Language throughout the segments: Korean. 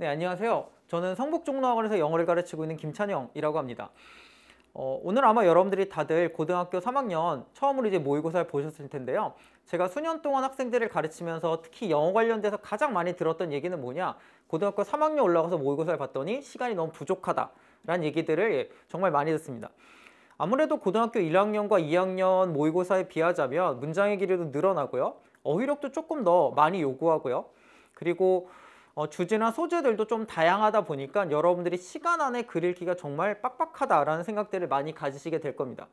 네, 안녕하세요. 저는 성북종로학원에서 영어를 가르치고 있는 김찬영이라고 합니다. 오늘 아마 여러분들이 다들 고등학교 3학년 처음으로 이제 모의고사를 보셨을 텐데요. 제가 수년 동안 학생들을 가르치면서 특히 영어 관련돼서 가장 많이 들었던 얘기는 뭐냐? 고등학교 3학년 올라가서 모의고사를 봤더니 시간이 너무 부족하다라는 얘기들을 정말 많이 듣습니다. 아무래도 고등학교 1학년과 2학년 모의고사에 비하자면 문장의 길이도 늘어나고요. 어휘력도 조금 더 많이 요구하고요. 그리고 주제나 소재들도 좀 다양하다 보니까 여러분들이 시간 안에 글 읽기가 정말 빡빡하다라는 생각들을 많이 가지시게 될 겁니다.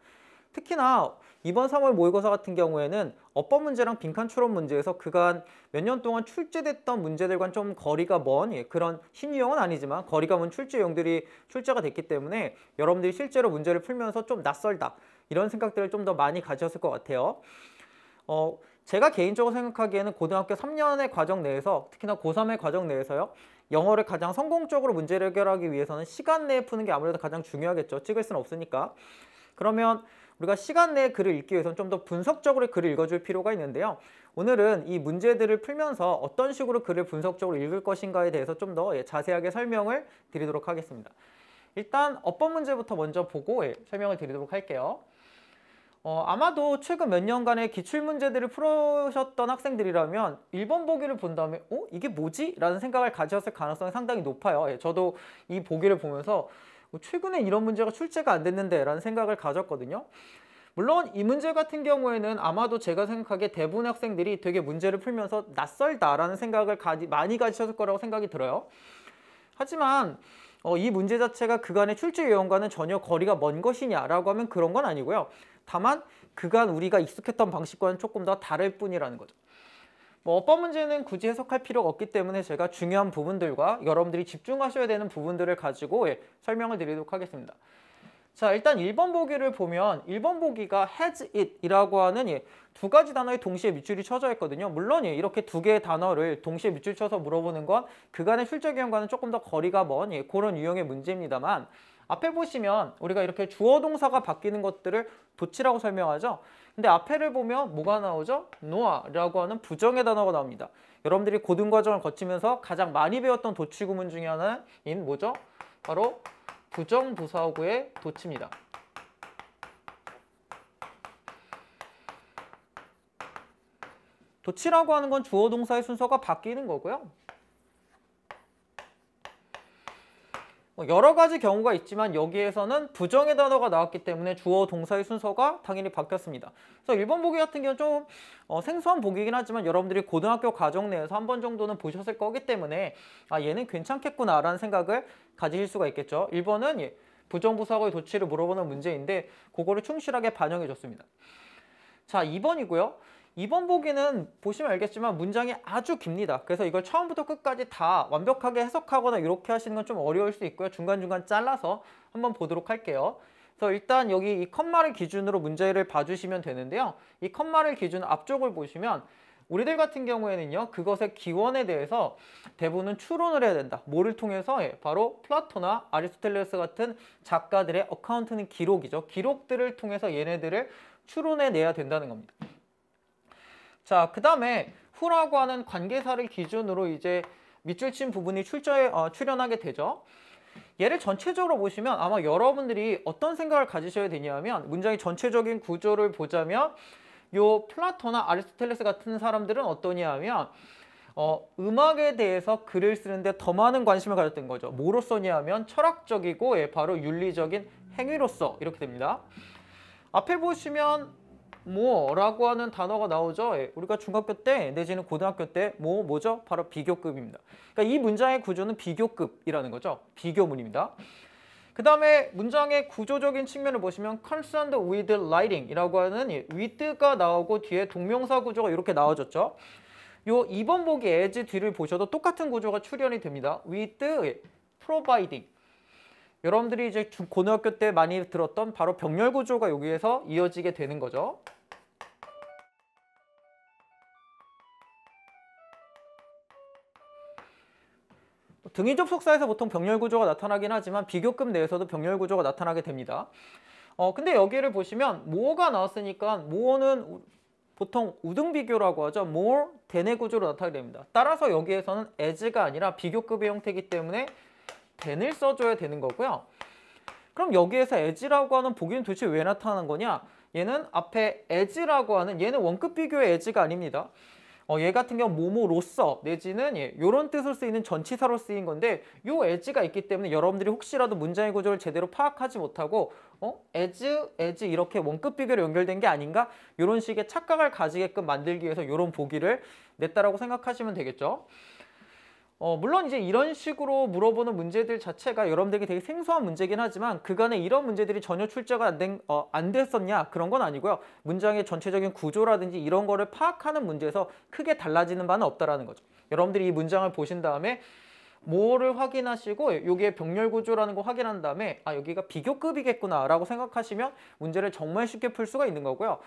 특히나 이번 3월 모의고사 같은 경우에는 어법 문제랑 빈칸 추론 문제에서 그간 몇 년 동안 출제됐던 문제들과는 좀 거리가 먼 그런 신유형은 아니지만 거리가 먼 출제 유형들이 출제가 됐기 때문에 여러분들이 실제로 문제를 풀면서 좀 낯설다 이런 생각들을 좀 더 많이 가지셨을 것 같아요. 제가 개인적으로 생각하기에는 고등학교 3년의 과정 내에서 특히나 고3의 과정 내에서요. 영어를 가장 성공적으로 문제를 해결하기 위해서는 시간 내에 푸는 게 아무래도 가장 중요하겠죠. 찍을 수는 없으니까. 그러면 우리가 시간 내에 글을 읽기 위해서는 좀 더 분석적으로 글을 읽어줄 필요가 있는데요. 오늘은 이 문제들을 풀면서 어떤 식으로 글을 분석적으로 읽을 것인가에 대해서 좀 더 자세하게 설명을 드리도록 하겠습니다. 일단 어법 문제부터 먼저 보고 설명을 드리도록 할게요. 아마도 최근 몇 년간의 기출문제들을 풀으셨던 학생들이라면 1번 보기를 본 다음에 이게 뭐지? 라는 생각을 가지셨을 가능성이 상당히 높아요. 저도 이 보기를 보면서 최근에 이런 문제가 출제가 안 됐는데 라는 생각을 가졌거든요. 물론 이 문제 같은 경우에는 아마도 제가 생각하기에 대부분의 학생들이 되게 문제를 풀면서 낯설다라는 생각을 많이 가지셨을 거라고 생각이 들어요. 하지만 이 문제 자체가 그간의 출제 유형과는 전혀 거리가 먼 것이냐라고 하면 그런 건 아니고요. 다만 그간 우리가 익숙했던 방식과는 조금 더 다를 뿐이라는 거죠. 어법 문제는 굳이 해석할 필요가 없기 때문에 제가 중요한 부분들과 여러분들이 집중하셔야 되는 부분들을 가지고 설명을 드리도록 하겠습니다. 자, 일단 1번 보기를 보면 1번 보기가 has it 이라고 하는 두 가지 단어에 동시에 밑줄이 쳐져 있거든요. 물론 이렇게 두 개의 단어를 동시에 밑줄 쳐서 물어보는 건 그간의 출제 유형과는 조금 더 거리가 먼 그런 유형의 문제입니다만 앞에 보시면 우리가 이렇게 주어 동사가 바뀌는 것들을 도치라고 설명하죠. 근데 앞에를 보면 뭐가 나오죠? noa라고 하는 부정의 단어가 나옵니다. 여러분들이 고등과정을 거치면서 가장 많이 배웠던 도치 구문 중에 하나인 뭐죠? 바로 부정부사구의 도치입니다. 도치라고 하는 건 주어 동사의 순서가 바뀌는 거고요. 여러 가지 경우가 있지만 여기에서는 부정의 단어가 나왔기 때문에 주어 동사의 순서가 당연히 바뀌었습니다. 그래서 1번 보기 같은 경우는 좀 생소한 보기이긴 하지만 여러분들이 고등학교 과정 내에서 한 번 정도는 보셨을 거기 때문에 얘는 괜찮겠구나 라는 생각을 가지실 수가 있겠죠. 1번은 부정부사구의 도치를 물어보는 문제인데 그거를 충실하게 반영해 줬습니다. 자, 2번이고요. 2번 보기는 보시면 알겠지만 문장이 아주 깁니다. 그래서 이걸 처음부터 끝까지 다 완벽하게 해석하거나 이렇게 하시는 건 좀 어려울 수 있고요. 중간중간 잘라서 한번 보도록 할게요. 그래서 일단 여기 이 컴마를 기준으로 문제를 봐주시면 되는데요. 이 컴마를 기준 앞쪽을 보시면 우리들 같은 경우에는요. 그것의 기원에 대해서 대부분은 추론을 해야 된다. 뭐를 통해서? 바로 플라토나 아리스토텔레스 같은 작가들의 어카운트는 기록이죠. 기록들을 통해서 얘네들을 추론해내야 된다는 겁니다. 자, 그 다음에 who라고 하는 관계사를 기준으로 이제 밑줄 친 부분이 출연하게 되죠. 얘를 전체적으로 보시면 아마 여러분들이 어떤 생각을 가지셔야 되냐면 문장의 전체적인 구조를 보자면 요 플라토나 아리스토텔레스 같은 사람들은 어떠냐 하면 음악에 대해서 글을 쓰는데 더 많은 관심을 가졌던 거죠. 뭐로서냐 하면 철학적이고 바로 윤리적인 행위로서 이렇게 됩니다. 앞에 보시면 뭐라고 하는 단어가 나오죠. 우리가 중학교 때 내지는 고등학교 때 뭐죠? 바로 비교급입니다. 그러니까 이 문장의 구조는 비교급이라는 거죠. 비교문입니다. 그 다음에 문장의 구조적인 측면을 보시면 concerned with writing 이라고 하는 with가 나오고 뒤에 동명사 구조가 이렇게 나와졌죠. 요 2번 보기 as 뒤를 보셔도 똑같은 구조가 출현이 됩니다. with providing. 여러분들이 이제 고등학교 때 많이 들었던 바로 병렬 구조가 여기에서 이어지게 되는 거죠. 등위 접속사에서 보통 병렬 구조가 나타나긴 하지만 비교급 내에서도 병렬 구조가 나타나게 됩니다. 근데 여기를 보시면 모어가 나왔으니까 모어는 보통 우등 비교라고 하죠. more than의 구조로 나타나게 됩니다. 따라서 여기에서는 as가 아니라 비교급의 형태이기 때문에 than을 써줘야 되는 거고요. 그럼 여기에서 as라고 하는 보기는 도대체 왜 나타나는 거냐? 얘는 앞에 as라고 하는 얘는 원급 비교의 as가 아닙니다. 얘 같은 경우 뭐뭐로서 내지는 이런 뜻으로 쓰이는 전치사로 쓰인 건데 요 as가 있기 때문에 여러분들이 혹시라도 문장의 구조를 제대로 파악하지 못하고 as 이렇게 원급 비교로 연결된 게 아닌가? 이런 식의 착각을 가지게끔 만들기 위해서 이런 보기를 냈다라고 생각하시면 되겠죠. 물론 이제 이런 식으로 물어보는 문제들 자체가 여러분들에게 되게 생소한 문제긴 하지만 그간에 이런 문제들이 전혀 출제가 안 됐었냐? 그런 건 아니고요. 문장의 전체적인 구조라든지 이런 거를 파악하는 문제에서 크게 달라지는 바는 없다라는 거죠. 여러분들이 이 문장을 보신 다음에 뭐를 확인하시고 여기에 병렬 구조라는 거 확인한 다음에 아 여기가 비교급이겠구나 라고 생각하시면 문제를 정말 쉽게 풀 수가 있는 거고요.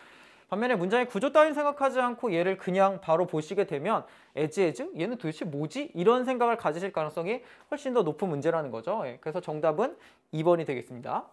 반면에 문장의 구조 따윈 생각하지 않고 얘를 그냥 바로 보시게 되면 as 얘는 도대체 뭐지? 이런 생각을 가지실 가능성이 훨씬 더 높은 문제라는 거죠. 그래서 정답은 2번이 되겠습니다.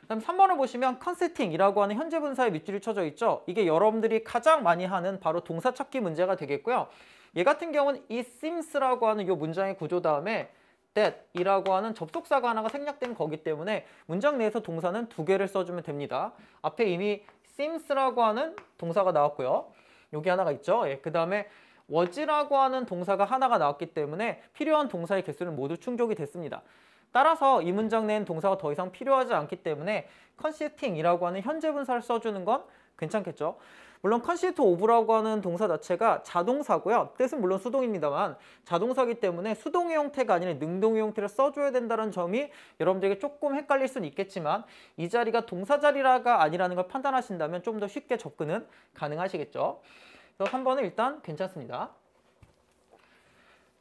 그다음 3번을 보시면 컨세팅이라고 하는 현재 분사의 밑줄이 쳐져 있죠. 이게 여러분들이 가장 많이 하는 바로 동사 찾기 문제가 되겠고요. 얘 같은 경우는 it seems라고 하는 이 문장의 구조 다음에 that 이라고 하는 접속사가 하나가 생략된 거기 때문에 문장 내에서 동사는 2개를 써주면 됩니다. 앞에 이미 seems라고 하는 동사가 나왔고요. 여기 하나가 있죠. 그 다음에 was라고 하는 동사가 하나가 나왔기 때문에 필요한 동사의 개수는 모두 충족이 됐습니다. 따라서 이 문장 내엔 동사가 더 이상 필요하지 않기 때문에 consisting이라고 하는 현재 분사를 써주는 건 괜찮겠죠. 물론 consist of라고 하는 동사 자체가 자동사고요. 뜻은 물론 수동입니다만 자동사이기 때문에 수동의 형태가 아니라 능동의 형태를 써줘야 된다는 점이 여러분들에게 조금 헷갈릴 수는 있겠지만 이 자리가 동사 자리가 아니라는 걸 판단하신다면 좀 더 쉽게 접근은 가능하시겠죠. 그래서 3번은 일단 괜찮습니다.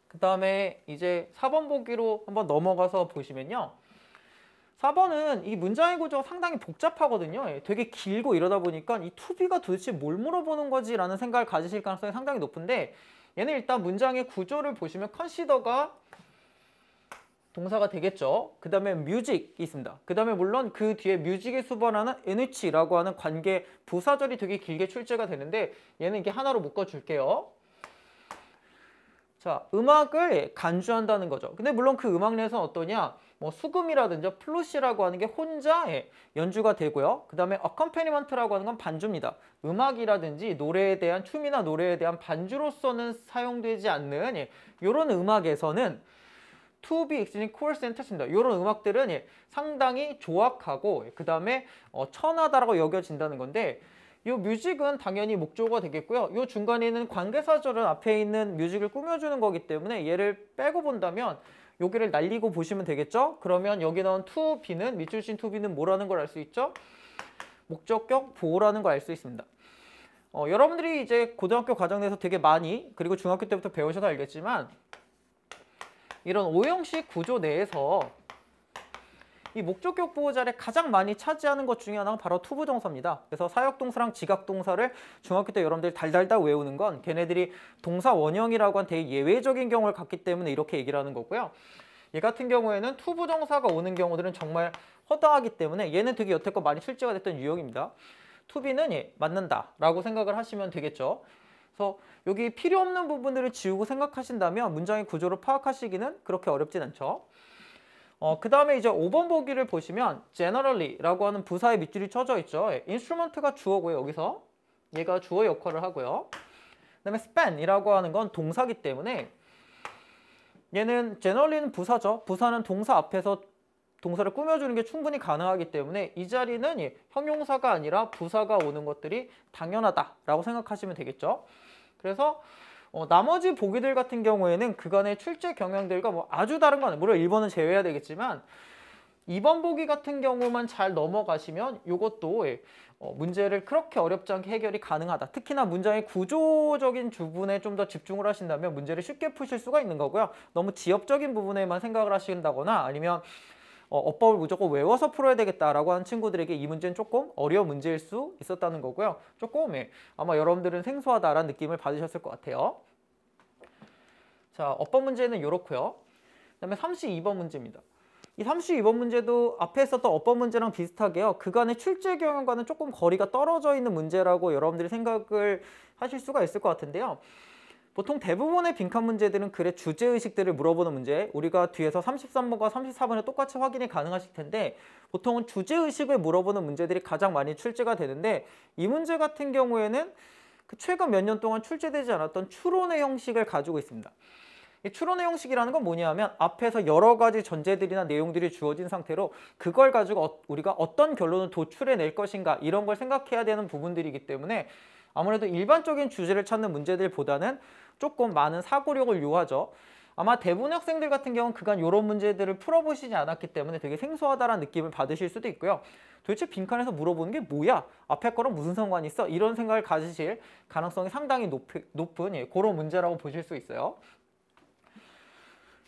그 다음에 이제 4번 보기로 한번 넘어가서 보시면요. 4번은 이 문장의 구조가 상당히 복잡하거든요. 되게 길고 이러다 보니까 이 to-be가 도대체 뭘 물어보는 거지? 라는 생각을 가지실 가능성이 상당히 높은데 얘는 일단 문장의 구조를 보시면 consider가 동사가 되겠죠. 그 다음에 music이 있습니다. 그 다음에 물론 그 뒤에 music에 수반하는 nh라고 하는 관계 부사절이 되게 길게 출제가 되는데 얘는 이게 하나로 묶어줄게요. 자, 음악을 간주한다는 거죠. 근데 물론 그 음악 내에서는 어떠냐? 뭐 수금이라든지 플룻이라고 하는 게 혼자 연주가 되고요. 그 다음에 accompaniment,라고 하는 건 반주입니다. 음악이라든지 노래에 대한 춤이나 노래에 대한 반주로서는 사용되지 않는 이런 음악에서는 to be extremely coarse and touch입니다. 이런 음악들은 상당히 조악하고 그 다음에 천하다라고 여겨진다는 건데 이 뮤직은 당연히 목조가 되겠고요. 이 중간에 있는 관계사절은 앞에 있는 뮤직을 꾸며주는 거기 때문에 얘를 빼고 본다면 여기를 날리고 보시면 되겠죠? 그러면 여기 나온 to be는 밑줄 친 to be는 뭐라는 걸 알 수 있죠? 목적격 보호라는 걸 알 수 있습니다. 여러분들이 이제 고등학교 과정 내에서 되게 많이 그리고 중학교 때부터 배우셔서 알겠지만 이런 오형식 구조 내에서 이 목적격 보호 자리에 가장 많이 차지하는 것 중에 하나가 바로 투부정사입니다. 그래서 사역동사랑 지각동사를 중학교 때 여러분들이 달달달 외우는 건 걔네들이 동사 원형이라고 한 되게 예외적인 경우를 갖기 때문에 이렇게 얘기를 하는 거고요. 얘 같은 경우에는 투부정사가 오는 경우들은 정말 허다하기 때문에 얘는 되게 여태껏 많이 출제가 됐던 유형입니다. 투비는 맞는다 라고 생각을 하시면 되겠죠. 그래서 여기 필요 없는 부분들을 지우고 생각하신다면 문장의 구조를 파악하시기는 그렇게 어렵진 않죠. 그 다음에 이제 5번 보기를 보시면 generally라고 하는 부사의 밑줄이 쳐져 있죠. instrument가 주어고요. 여기서 얘가 주어 역할을 하고요. 그 다음에 span이라고 하는 건 동사기 때문에 얘는 generally는 부사죠. 부사는 동사 앞에서 동사를 꾸며주는 게 충분히 가능하기 때문에 이 자리는 형용사가 아니라 부사가 오는 것들이 당연하다라고 생각하시면 되겠죠. 그래서 나머지 보기들 같은 경우에는 그간의 출제 경향들과 뭐 아주 다른 건 아니에요. 물론 1번은 제외해야 되겠지만 2번 보기 같은 경우만 잘 넘어가시면 이것도 문제를 그렇게 어렵지 않게 해결이 가능하다. 특히나 문장의 구조적인 부분에 좀 더 집중을 하신다면 문제를 쉽게 푸실 수가 있는 거고요. 너무 지엽적인 부분에만 생각을 하신다거나 아니면 어법을 무조건 외워서 풀어야 되겠다라고 하는 친구들에게 이 문제는 조금 어려운 문제일 수 있었다는 거고요. 조금 아마 여러분들은 생소하다라는 느낌을 받으셨을 것 같아요. 자, 어법 문제는 이렇고요. 그 다음에 32번 문제입니다. 이 32번 문제도 앞에 있었던 어법 문제랑 비슷하게요. 그간의 출제 경향과는 조금 거리가 떨어져 있는 문제라고 여러분들이 생각을 하실 수가 있을 것 같은데요. 보통 대부분의 빈칸 문제들은 글의 주제의식들을 물어보는 문제, 우리가 뒤에서 33번과 34번에 똑같이 확인이 가능하실 텐데 보통은 주제의식을 물어보는 문제들이 가장 많이 출제가 되는데 이 문제 같은 경우에는 최근 몇 년 동안 출제되지 않았던 추론의 형식을 가지고 있습니다. 이 추론의 형식이라는 건 뭐냐면 앞에서 여러 가지 전제들이나 내용들이 주어진 상태로 그걸 가지고 우리가 어떤 결론을 도출해낼 것인가 이런 걸 생각해야 되는 부분들이기 때문에 아무래도 일반적인 주제를 찾는 문제들보다는 조금 많은 사고력을 요하죠. 아마 대부분 학생들 같은 경우는 그간 이런 문제들을 풀어보시지 않았기 때문에 되게 생소하다라는 느낌을 받으실 수도 있고요. 도대체 빈칸에서 물어보는 게 뭐야? 앞에 거랑 무슨 상관이 있어? 이런 생각을 가지실 가능성이 상당히 높은 그런 문제라고 보실 수 있어요.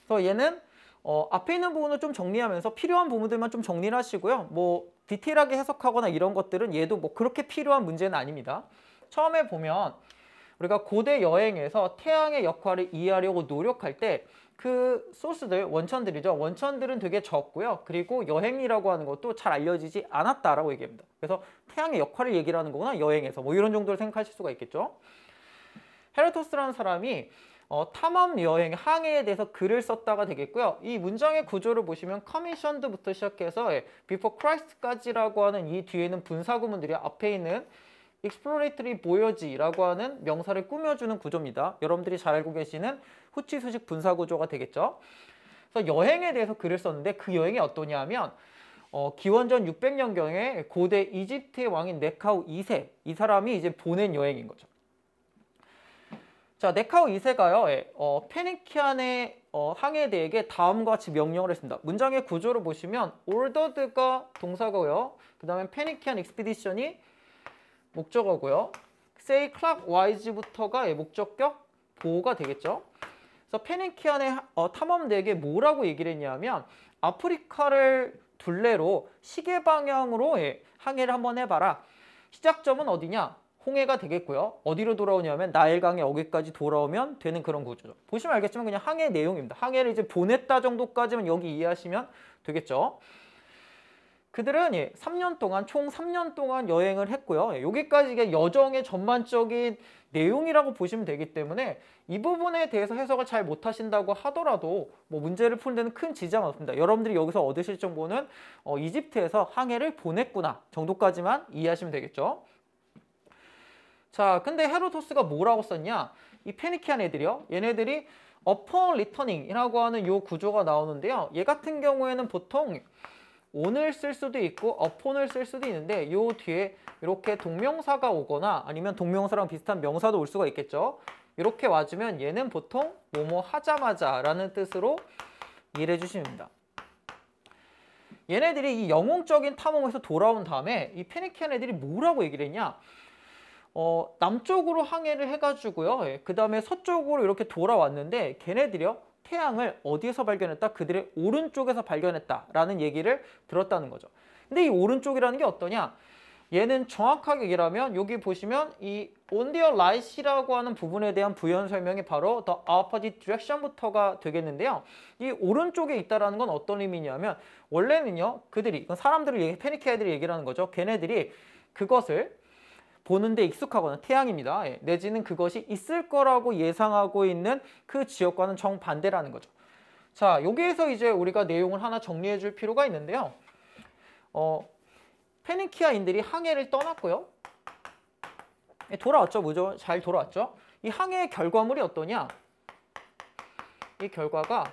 그래서 얘는 앞에 있는 부분을 좀 정리하면서 필요한 부분들만 좀 정리를 하시고요. 뭐 디테일하게 해석하거나 이런 것들은 얘도 뭐 그렇게 필요한 문제는 아닙니다. 처음에 보면 우리가 고대 여행에서 태양의 역할을 이해하려고 노력할 때 그 소스들, 원천들이죠. 원천들은 되게 적고요. 그리고 여행이라고 하는 것도 잘 알려지지 않았다라고 얘기합니다. 그래서 태양의 역할을 얘기를 하는 거구나, 여행에서. 뭐 이런 정도를 생각하실 수가 있겠죠. 헤라토스라는 사람이 탐험 여행, 항해에 대해서 글을 썼다가 되겠고요. 이 문장의 구조를 보시면 commissioned부터 시작해서 before Christ까지라고 하는 이 뒤에 있는 분사 구문들이 앞에 있는 exploratory voyage라고 하는 명사를 꾸며주는 구조입니다. 여러분들이 잘 알고 계시는 후치 수직 분사 구조가 되겠죠. 그래서 여행에 대해서 글을 썼는데 그 여행이 어떠냐면 기원전 600년경에 고대 이집트의 왕인 네카우 2세, 이 사람이 이제 보낸 여행인 거죠. 자, 네카우 2세가요, 페니키안의 항해대에게 다음과 같이 명령을 했습니다. 문장의 구조를 보시면 ordered가 동사고요. 그 다음에 페니키안 익스피디션이 목적어고요. say clockwise부터가 목적격 보호가 되겠죠. 그래서 페니키안의 탐험대에게 뭐라고 얘기를 했냐면 아프리카를 둘레로 시계 방향으로 항해를 한번 해봐라. 시작점은 어디냐? 홍해가 되겠고요. 어디로 돌아오냐면 나일강의 어귀까지 돌아오면 되는 그런 구조죠. 보시면 알겠지만 그냥 항해 내용입니다. 항해를 이제 보냈다 정도까지만 여기 이해하시면 되겠죠. 그들은 3년 동안, 총 3년 동안 여행을 했고요. 여기까지 이게 여정의 전반적인 내용이라고 보시면 되기 때문에 이 부분에 대해서 해석을 잘 못하신다고 하더라도 뭐 문제를 푸는 데는 큰 지장은 없습니다. 여러분들이 여기서 얻으실 정보는 이집트에서 항해를 보냈구나 정도까지만 이해하시면 되겠죠. 자, 근데 헤로도스가 뭐라고 썼냐? 이 페니키안 애들이요. 얘네들이 upon returning이라고 하는 요 구조가 나오는데요. 얘 같은 경우에는 보통 on을 쓸 수도 있고 upon을 쓸 수도 있는데 요 뒤에 이렇게 동명사가 오거나 아니면 동명사랑 비슷한 명사도 올 수가 있겠죠. 이렇게 와주면 얘는 보통 뭐뭐 하자마자 라는 뜻으로 이해를 해주시면 됩니다. 얘네들이 이 영웅적인 탐험에서 돌아온 다음에 이 페니키안 애들이 뭐라고 얘기를 했냐? 남쪽으로 항해를 해가지고요. 그 다음에 서쪽으로 이렇게 돌아왔는데 걔네들이요. 태양을 어디에서 발견했다? 그들의 오른쪽에서 발견했다라는 얘기를 들었다는 거죠. 근데 이 오른쪽이라는 게 어떠냐? 얘는 정확하게 얘기하면 여기 보시면 이 on their right이라고 하는 부분에 대한 부연 설명이 바로 the opposite direction부터가 되겠는데요. 이 오른쪽에 있다라는 건 어떤 의미냐면 원래는요. 그들이 사람들을 페니키아들이 얘기를 하는 거죠. 걔네들이 그것을 보는데 익숙하거나 태양입니다. 내지는 그것이 있을 거라고 예상하고 있는 그 지역과는 정반대라는 거죠. 자, 여기에서 이제 우리가 내용을 하나 정리해 줄 필요가 있는데요. 페니키아인들이 항해를 떠났고요. 돌아왔죠. 뭐죠? 잘 돌아왔죠. 이 항해의 결과물이 어떠냐? 이 결과가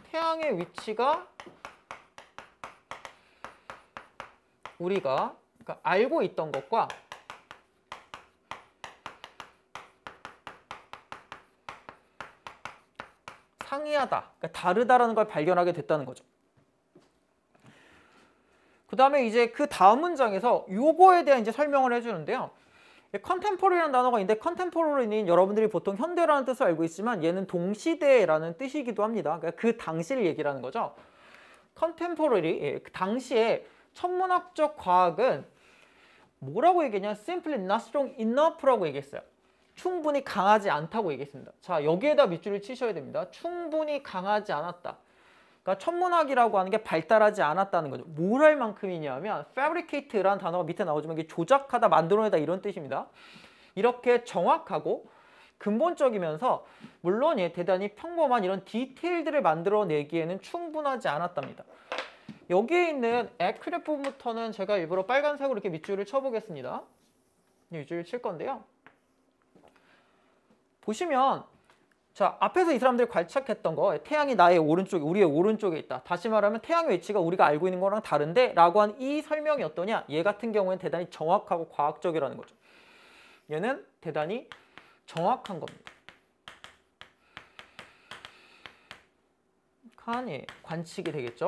태양의 위치가 우리가 알고 있던 것과 상이하다, 그러니까 다르다라는 걸 발견하게 됐다는 거죠. 그 다음에 이제 그 다음 문장에서 요거에 대한 이제 설명을 해주는데요. 컨템포러리라는 단어가 있는데 컨템포러리는 여러분들이 보통 현대라는 뜻을 알고 있지만 얘는 동시대라는 뜻이기도 합니다. 그러니까 그 당시를 얘기하는 거죠. 컨템포러리, 그 당시에 천문학적 과학은 뭐라고 얘기했냐? Simply not strong enough라고 얘기했어요. 충분히 강하지 않다고 얘기했습니다. 자, 여기에다 밑줄을 치셔야 됩니다. 충분히 강하지 않았다. 그러니까 천문학이라고 하는 게 발달하지 않았다는 거죠. 뭘 할 만큼이냐면 fabricate라는 단어가 밑에 나오지만 이게 조작하다, 만들어내다 이런 뜻입니다. 이렇게 정확하고 근본적이면서 물론 대단히 평범한 이런 디테일들을 만들어내기에는 충분하지 않았답니다. 여기에 있는 accurate 부분부터는 제가 일부러 빨간색으로 이렇게 밑줄을 쳐보겠습니다. 밑줄을 칠 건데요. 보시면 자, 앞에서 이 사람들이 관측했던 거 태양이 나의 오른쪽에, 우리의 오른쪽에 있다. 다시 말하면 태양의 위치가 우리가 알고 있는 거랑 다른데 라고 한 이 설명이 어떠냐? 얘 같은 경우에는 대단히 정확하고 과학적이라는 거죠. 얘는 대단히 정확한 겁니다. 관측이 되겠죠?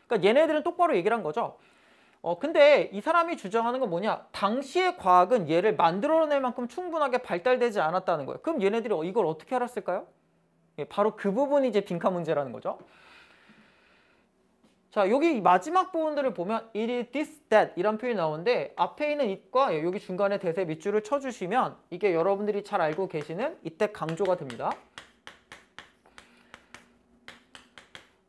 그러니까 얘네들은 똑바로 얘기를 한 거죠. 근데 이 사람이 주장하는 건 뭐냐? 당시의 과학은 얘를 만들어낼 만큼 충분하게 발달되지 않았다는 거예요. 그럼 얘네들이 이걸 어떻게 알았을까요? 바로 그 부분이 이제 빈칸 문제라는 거죠. 자, 여기 마지막 부분들을 보면 it is this, that 이란 표현이 나오는데 앞에 있는 it과 여기 중간에 대세 밑줄을 쳐주시면 이게 여러분들이 잘 알고 계시는 이때 강조가 됩니다.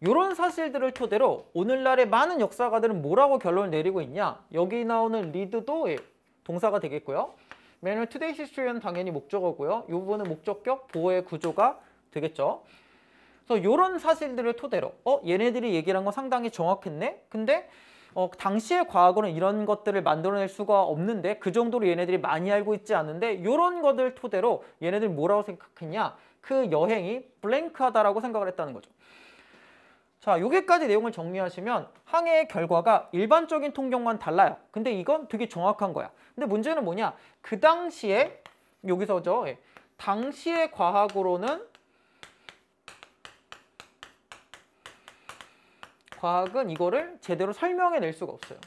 이런 사실들을 토대로 오늘날의 많은 역사가들은 뭐라고 결론을 내리고 있냐? 여기 나오는 lead도 동사가 되겠고요. manual today's history는 당연히 목적어고요. 이 부분은 목적격 보호의 구조가 되겠죠. 그래서 이런 사실들을 토대로 얘네들이 얘기를 한 건 상당히 정확했네? 근데 당시의 과학으로는 이런 것들을 만들어낼 수가 없는데 그 정도로 얘네들이 많이 알고 있지 않은데 이런 것들 토대로 얘네들이 뭐라고 생각했냐? 그 여행이 블랭크하다라고 생각을 했다는 거죠. 자, 여기까지 내용을 정리하시면 항해의 결과가 일반적인 통경과는 달라요. 근데 이건 되게 정확한 거야. 근데 문제는 뭐냐? 그 당시에 여기서죠. 당시의 과학으로는 과학은 이거를 제대로 설명해낼 수가 없어요.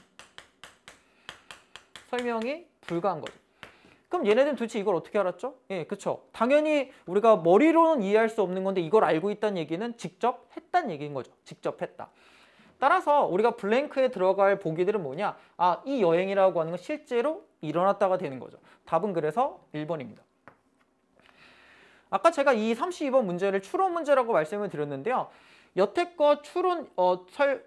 설명이 불가한 거죠. 그럼 얘네들은 도대체 이걸 어떻게 알았죠? 그쵸. 당연히 우리가 머리로는 이해할 수 없는 건데 이걸 알고 있다는 얘기는 직접 했다는 얘기인 거죠. 직접 했다. 따라서 우리가 블랭크에 들어갈 보기들은 뭐냐? 이 여행이라고 하는 건 실제로 일어났다가 되는 거죠. 답은 그래서 1번입니다. 아까 제가 이 32번 문제를 추론 문제라고 말씀을 드렸는데요. 여태껏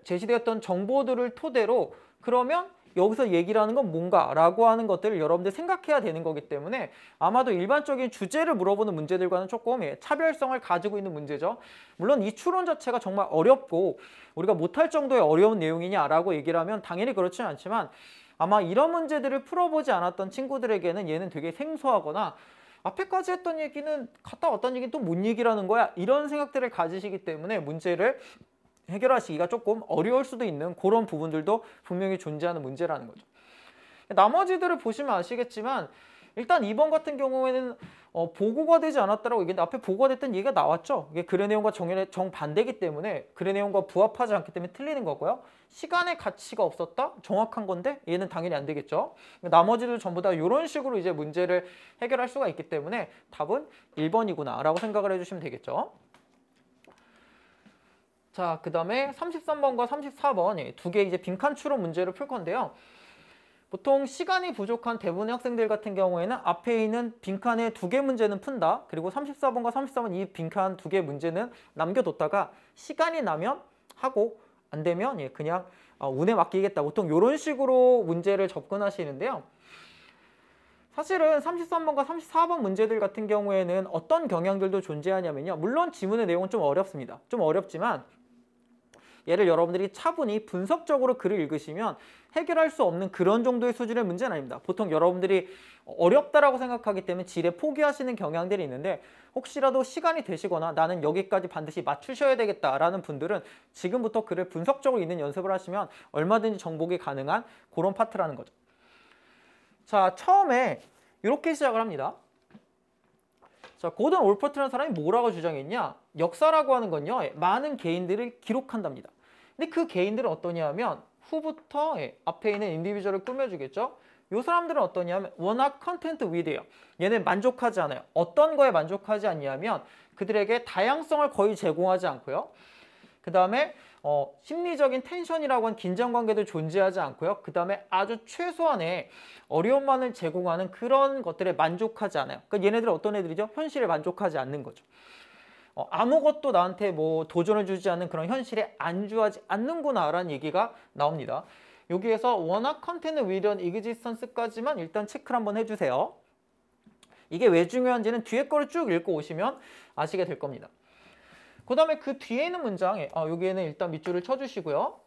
제시되었던 정보들을 토대로 그러면 여기서 얘기를 하는 건 뭔가라고 하는 것들을 여러분들 생각해야 되는 거기 때문에 아마도 일반적인 주제를 물어보는 문제들과는 조금 차별성을 가지고 있는 문제죠. 물론 이 추론 자체가 정말 어렵고 우리가 못할 정도의 어려운 내용이냐라고 얘기를 하면 당연히 그렇지는 않지만 아마 이런 문제들을 풀어보지 않았던 친구들에게는 얘는 되게 생소하거나 앞에까지 했던 얘기는 갔다 왔던 얘기는 또 뭔 얘기라는 거야? 이런 생각들을 가지시기 때문에 문제를 해결하시기가 조금 어려울 수도 있는 그런 부분들도 분명히 존재하는 문제라는 거죠. 나머지들을 보시면 아시겠지만 일단 2번 같은 경우에는 보고가 되지 않았다라고 얘기했는데 앞에 보고가 됐던 얘기가 나왔죠. 이게 글의 내용과 정반대이기 때문에 글의 내용과 부합하지 않기 때문에 틀리는 거고요. 시간의 가치가 없었다? 정확한 건데 얘는 당연히 안 되겠죠. 나머지도 전부 다 이런 식으로 이제 문제를 해결할 수가 있기 때문에 답은 1번이구나 라고 생각을 해주시면 되겠죠. 자, 그 다음에 33번과 34번 두 개 이제 빈칸 추론 문제를 풀 건데요. 보통 시간이 부족한 대부분의 학생들 같은 경우에는 앞에 있는 빈칸에 두 개 문제는 푼다. 그리고 34번과 33번 이 빈칸 두 개 문제는 남겨뒀다가 시간이 나면 하고 안 되면 그냥 운에 맡기겠다. 보통 이런 식으로 문제를 접근하시는데요. 사실은 33번과 34번 문제들 같은 경우에는 어떤 경향들도 존재하냐면요. 물론 지문의 내용은 좀 어렵습니다. 좀 어렵지만 얘를 여러분들이 차분히 분석적으로 글을 읽으시면 해결할 수 없는 그런 정도의 수준의 문제는 아닙니다. 보통 여러분들이 어렵다라고 생각하기 때문에 지레 포기하시는 경향들이 있는데 혹시라도 시간이 되시거나 나는 여기까지 반드시 맞추셔야 되겠다라는 분들은 지금부터 글을 분석적으로 읽는 연습을 하시면 얼마든지 정복이 가능한 그런 파트라는 거죠. 자, 처음에 이렇게 시작을 합니다. 자, 고든 올퍼트라는 사람이 뭐라고 주장했냐? 역사라고 하는 건요, 많은 개인들을 기록한답니다. 근데 그 개인들은 어떠냐면 후부터 앞에 있는 인디비주얼을 꾸며주겠죠. 이 사람들은 어떠냐면 워낙 컨텐트 위드예요. 얘는 만족하지 않아요. 어떤 거에 만족하지 않냐면 그들에게 다양성을 거의 제공하지 않고요. 그 다음에 심리적인 텐션이라고 하는 긴장관계도 존재하지 않고요. 그 다음에 아주 최소한의 어려움만을 제공하는 그런 것들에 만족하지 않아요. 그러니까 얘네들은 어떤 애들이죠? 현실에 만족하지 않는 거죠. 아무것도 나한테 뭐 도전을 주지 않는 그런 현실에 안주하지 않는구나라는 얘기가 나옵니다. 여기에서 원화 컨테이너 위런 이그지스턴스까지만 일단 체크를 한번 해주세요. 이게 왜 중요한지는 뒤에 거를 쭉 읽고 오시면 아시게 될 겁니다. 그 다음에 그 뒤에 있는 문장에 여기에는 일단 밑줄을 쳐주시고요.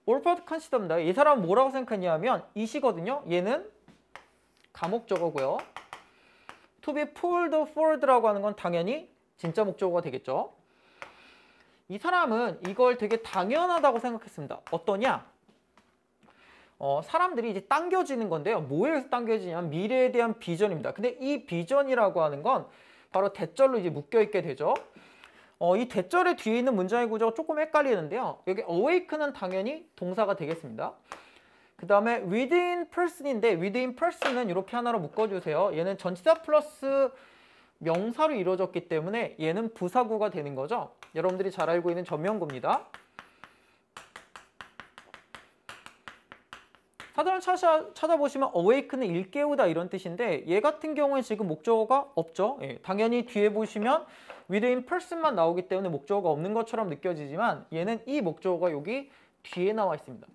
올퍼드 컨시더입니다. 이 사람은 뭐라고 생각했냐면 이시거든요. 얘는 가목적어고요. to be pulled forward라고 하는 건 당연히 진짜 목적어가 되겠죠. 이 사람은 이걸 되게 당연하다고 생각했습니다. 어떠냐? 사람들이 이제 당겨지는 건데요. 뭐에서 당겨지냐면 미래에 대한 비전입니다. 근데 이 비전이라고 하는 건 바로 대절로 이제 묶여있게 되죠. 이 대절의 뒤에 있는 문장의 구조가 조금 헷갈리는데요. 여기 awaken은 당연히 동사가 되겠습니다. 그 다음에 within person인데 within person은 이렇게 하나로 묶어주세요. 얘는 전치사 플러스 명사로 이루어졌기 때문에 얘는 부사구가 되는 거죠. 여러분들이 잘 알고 있는 전면구입니다. 사전을 찾아보시면 awaken은 일깨우다 이런 뜻인데 얘 같은 경우에 지금 목적어가 없죠. 예, 당연히 뒤에 보시면 within person만 나오기 때문에 목적어가 없는 것처럼 느껴지지만 얘는 이 목적어가 여기 뒤에 나와 있습니다.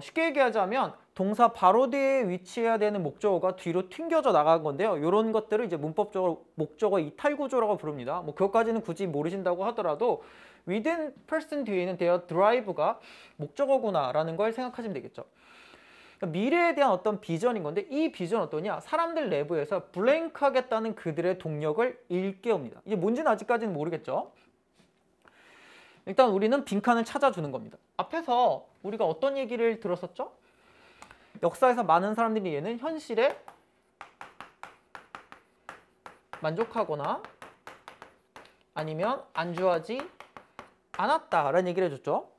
쉽게 얘기하자면 동사 바로 뒤에 위치해야 되는 목적어가 뒤로 튕겨져 나간 건데요. 이런 것들을 이제 문법적으로 목적어 이탈 구조라고 부릅니다. 뭐 그것까지는 굳이 모르신다고 하더라도 within person 뒤에는 their drive가 목적어구나라는 걸 생각하시면 되겠죠. 그러니까 미래에 대한 어떤 비전인 건데 이 비전 어떠냐? 사람들 내부에서 블랭크하겠다는 그들의 동력을 일깨웁니다. 이게 뭔지는 아직까지는 모르겠죠. 일단 우리는 빈칸을 찾아주는 겁니다. 앞에서 우리가 어떤 얘기를 들었었죠? 역사에서 많은 사람들이 얘는 현실에 만족하거나 아니면 안주하지 않았다라는 얘기를 해줬죠.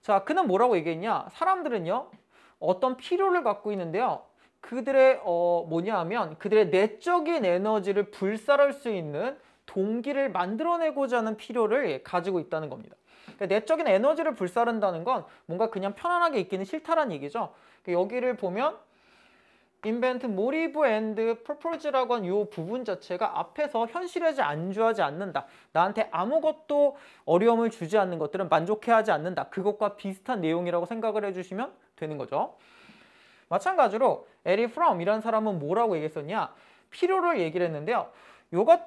자, 그는 뭐라고 얘기했냐? 사람들은요 어떤 필요를 갖고 있는데요. 그들의 뭐냐 하면 그들의 내적인 에너지를 불살할 수 있는 동기를 만들어내고자 하는 필요를 가지고 있다는 겁니다. 그러니까 내적인 에너지를 불사른다는 건 뭔가 그냥 편안하게 있기는 싫다라는 얘기죠. 그러니까 여기를 보면 invent, motive and purpose라고 한 이 부분 자체가 앞에서 현실에 안주하지 않는다. 나한테 아무것도 어려움을 주지 않는 것들은 만족해하지 않는다. 그것과 비슷한 내용이라고 생각을 해주시면 되는 거죠. 마찬가지로 에리 프롬 이라는 사람은 뭐라고 얘기했었냐? 필요를 얘기를 했는데요.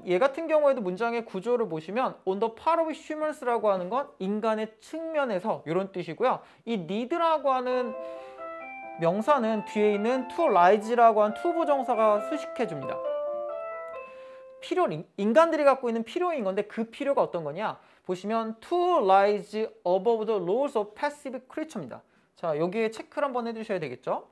얘 같은 경우에도 문장의 구조를 보시면 on the part of humans라고 하는 건 인간의 측면에서 이런 뜻이고요. 이 need라고 하는 명사는 뒤에 있는 to rise라고 한 to 부정사가 수식해 줍니다. 필요, 인간들이 갖고 있는 필요인 건데 그 필요가 어떤 거냐? 보시면 to rise above the laws of passive creature입니다. 자, 여기에 체크를 한번 해주셔야 되겠죠?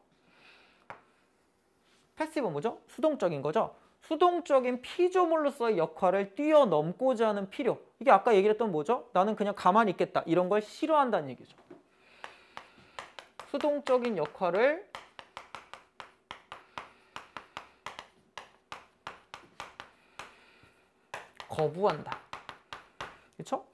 패시브 뭐죠? 수동적인 거죠? 수동적인 피조물로서의 역할을 뛰어넘고자 하는 필요. 이게 아까 얘기를 했던 뭐죠? 나는 그냥 가만히 있겠다. 이런 걸 싫어한다는 얘기죠. 수동적인 역할을 거부한다. 그렇죠?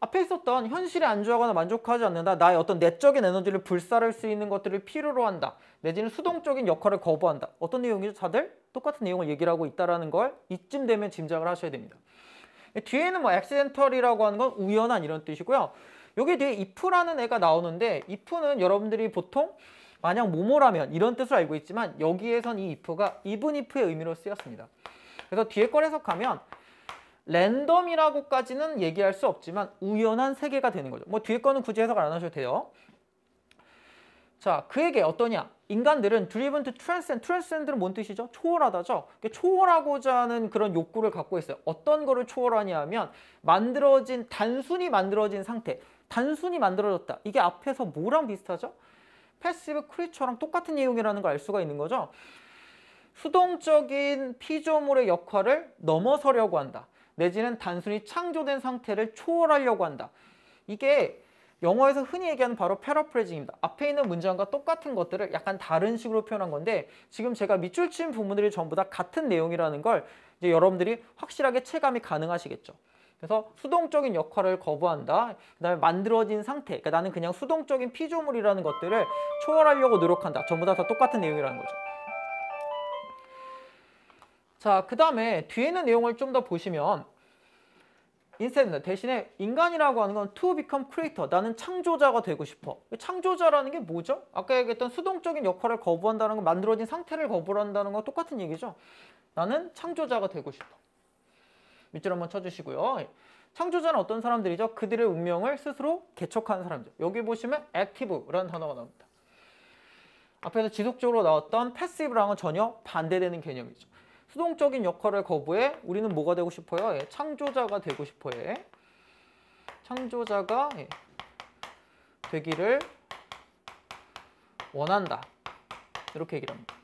앞에 있었던 현실에 안주하거나 만족하지 않는다. 나의 어떤 내적인 에너지를 불살할 수 있는 것들을 필요로 한다. 내지는 수동적인 역할을 거부한다. 어떤 내용이죠? 다들 똑같은 내용을 얘기를 하고 있다는 걸 이쯤 되면 짐작을 하셔야 됩니다. 뒤에는 뭐 accidental이라고 하는 건 우연한 이런 뜻이고요. 여기 뒤에 if라는 애가 나오는데 if는 여러분들이 보통 만약 뭐뭐라면 이런 뜻을 알고 있지만 여기에선 이 if가 even if의 의미로 쓰였습니다. 그래서 뒤에 걸 해석하면 랜덤이라고까지는 얘기할 수 없지만 우연한 세계가 되는 거죠. 뭐 뒤에 거는 굳이 해석을 안 하셔도 돼요. 자, 그에게 어떠냐? 인간들은 driven to transcend. transcend는 뭔 뜻이죠? 초월하다죠. 초월하고자 하는 그런 욕구를 갖고 있어요. 어떤 거를 초월하냐 하면 단순히 만들어진 상태. 단순히 만들어졌다. 이게 앞에서 뭐랑 비슷하죠? 패시브 크리처랑 똑같은 내용이라는 걸 알 수가 있는 거죠. 수동적인 피조물의 역할을 넘어서려고 한다. 내지는 단순히 창조된 상태를 초월하려고 한다. 이게 영어에서 흔히 얘기하는 바로 패러프레이징입니다. 앞에 있는 문장과 똑같은 것들을 약간 다른 식으로 표현한 건데 지금 제가 밑줄 친 부분들이 전부 다 같은 내용이라는 걸 이제 여러분들이 확실하게 체감이 가능하시겠죠. 그래서 수동적인 역할을 거부한다. 그 다음에 만들어진 상태. 그러니까 나는 그냥 수동적인 피조물이라는 것들을 초월하려고 노력한다. 전부 다 똑같은 내용이라는 거죠. 자, 그 다음에 뒤에 있는 내용을 좀 더 보시면 instead 대신에 인간이라고 하는 건 to become creator. 나는 창조자가 되고 싶어. 창조자라는 게 뭐죠? 아까 얘기했던 수동적인 역할을 거부한다는 건 만들어진 상태를 거부한다는 건 똑같은 얘기죠. 나는 창조자가 되고 싶어. 밑줄 한번 쳐주시고요. 창조자는 어떤 사람들이죠? 그들의 운명을 스스로 개척하는 사람들. 여기 보시면 active라는 단어가 나옵니다. 앞에서 지속적으로 나왔던 passive랑은 전혀 반대되는 개념이죠. 수동적인 역할을 거부해 우리는 뭐가 되고 싶어요? 창조자가 되고 싶어요. 창조자가 되기를 원한다. 이렇게 얘기를 합니다.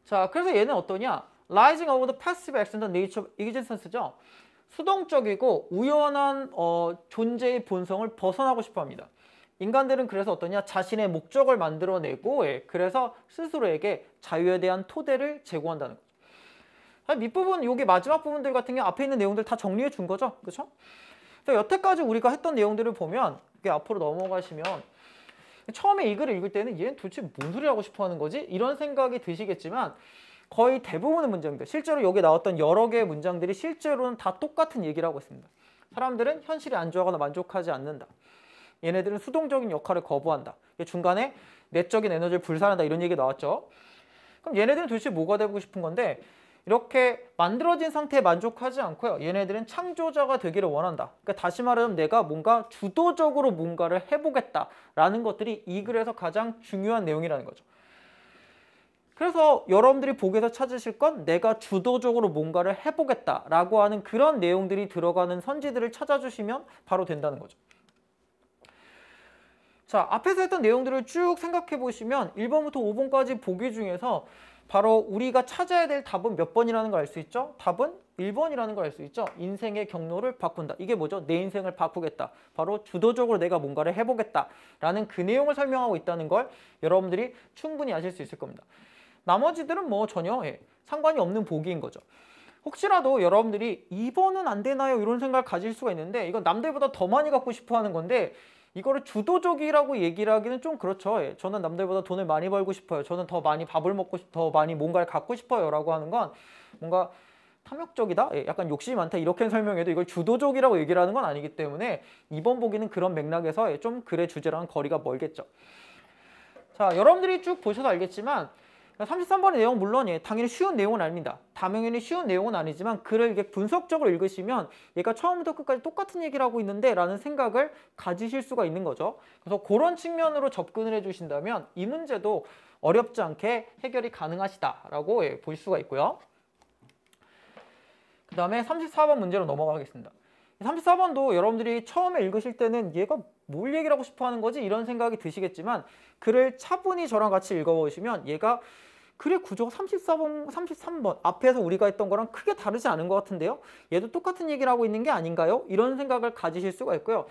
자, 그래서 얘는 어떠냐? Rising over the passive action of nature of existence죠. 수동적이고 우연한 존재의 본성을 벗어나고 싶어 합니다. 인간들은 그래서 어떠냐? 자신의 목적을 만들어내고 그래서 스스로에게 자유에 대한 토대를 제공한다는 거죠. 밑부분, 여기 마지막 부분들 같은 게 앞에 있는 내용들 다 정리해 준 거죠. 그렇죠? 그래서 여태까지 우리가 했던 내용들을 보면 이게 앞으로 넘어가시면 처음에 이 글을 읽을 때는 얘는 도대체 뭔 소리 하고 싶어 하는 거지? 이런 생각이 드시겠지만 거의 대부분의 문장들, 실제로 여기 나왔던 여러 개의 문장들이 실제로는 다 똑같은 얘기를 하고 있습니다. 사람들은 현실에 안주하거나 만족하지 않는다. 얘네들은 수동적인 역할을 거부한다. 중간에 내적인 에너지를 불살한다. 이런 얘기 나왔죠. 그럼 얘네들은 도대체 뭐가 되고 싶은 건데 이렇게 만들어진 상태에 만족하지 않고요. 얘네들은 창조자가 되기를 원한다. 그러니까 다시 말하면 내가 뭔가 주도적으로 뭔가를 해보겠다라는 것들이 이 글에서 가장 중요한 내용이라는 거죠. 그래서 여러분들이 보기에서 찾으실 건 내가 주도적으로 뭔가를 해보겠다라고 하는 그런 내용들이 들어가는 선지들을 찾아주시면 바로 된다는 거죠. 자, 앞에서 했던 내용들을 쭉 생각해 보시면 1번부터 5번까지 보기 중에서 바로 우리가 찾아야 될 답은 몇 번이라는 걸 알 수 있죠? 답은 1번이라는 걸 알 수 있죠? 인생의 경로를 바꾼다. 이게 뭐죠? 내 인생을 바꾸겠다. 바로 주도적으로 내가 뭔가를 해보겠다. 라는 그 내용을 설명하고 있다는 걸 여러분들이 충분히 아실 수 있을 겁니다. 나머지들은 뭐 전혀 상관이 없는 보기인 거죠. 혹시라도 여러분들이 2번은 안 되나요? 이런 생각을 가질 수가 있는데 이건 남들보다 더 많이 갖고 싶어 하는 건데 이거를 주도적이라고 얘기를 하기는 좀 그렇죠. 저는 남들보다 돈을 많이 벌고 싶어요. 저는 더 많이 밥을 먹고 더 많이 뭔가를 갖고 싶어요. 라고 하는 건 뭔가 탐욕적이다? 약간 욕심이 많다. 이렇게 설명해도 이걸 주도적이라고 얘기를 하는 건 아니기 때문에 2번 보기는 그런 맥락에서 좀 글의 주제랑은 거리가 멀겠죠. 자, 여러분들이 쭉 보셔서 알겠지만 33번의 내용 물론 당연히 쉬운 내용은 아닙니다. 당연히 쉬운 내용은 아니지만 글을 이렇게 분석적으로 읽으시면 얘가 처음부터 끝까지 똑같은 얘기를 하고 있는데 라는 생각을 가지실 수가 있는 거죠. 그래서 그런 측면으로 접근을 해주신다면 이 문제도 어렵지 않게 해결이 가능하시다라고 볼 수가 있고요. 그 다음에 34번 문제로 넘어가겠습니다. 34번도 여러분들이 처음에 읽으실 때는 얘가 뭘 얘기를 하고 싶어 하는 거지? 이런 생각이 드시겠지만 글을 차분히 저랑 같이 읽어보시면 얘가 글의 구조가 34번, 33번 앞에서 우리가 했던 거랑 크게 다르지 않은 것 같은데요? 얘도 똑같은 얘기를 하고 있는 게 아닌가요? 이런 생각을 가지실 수가 있고요.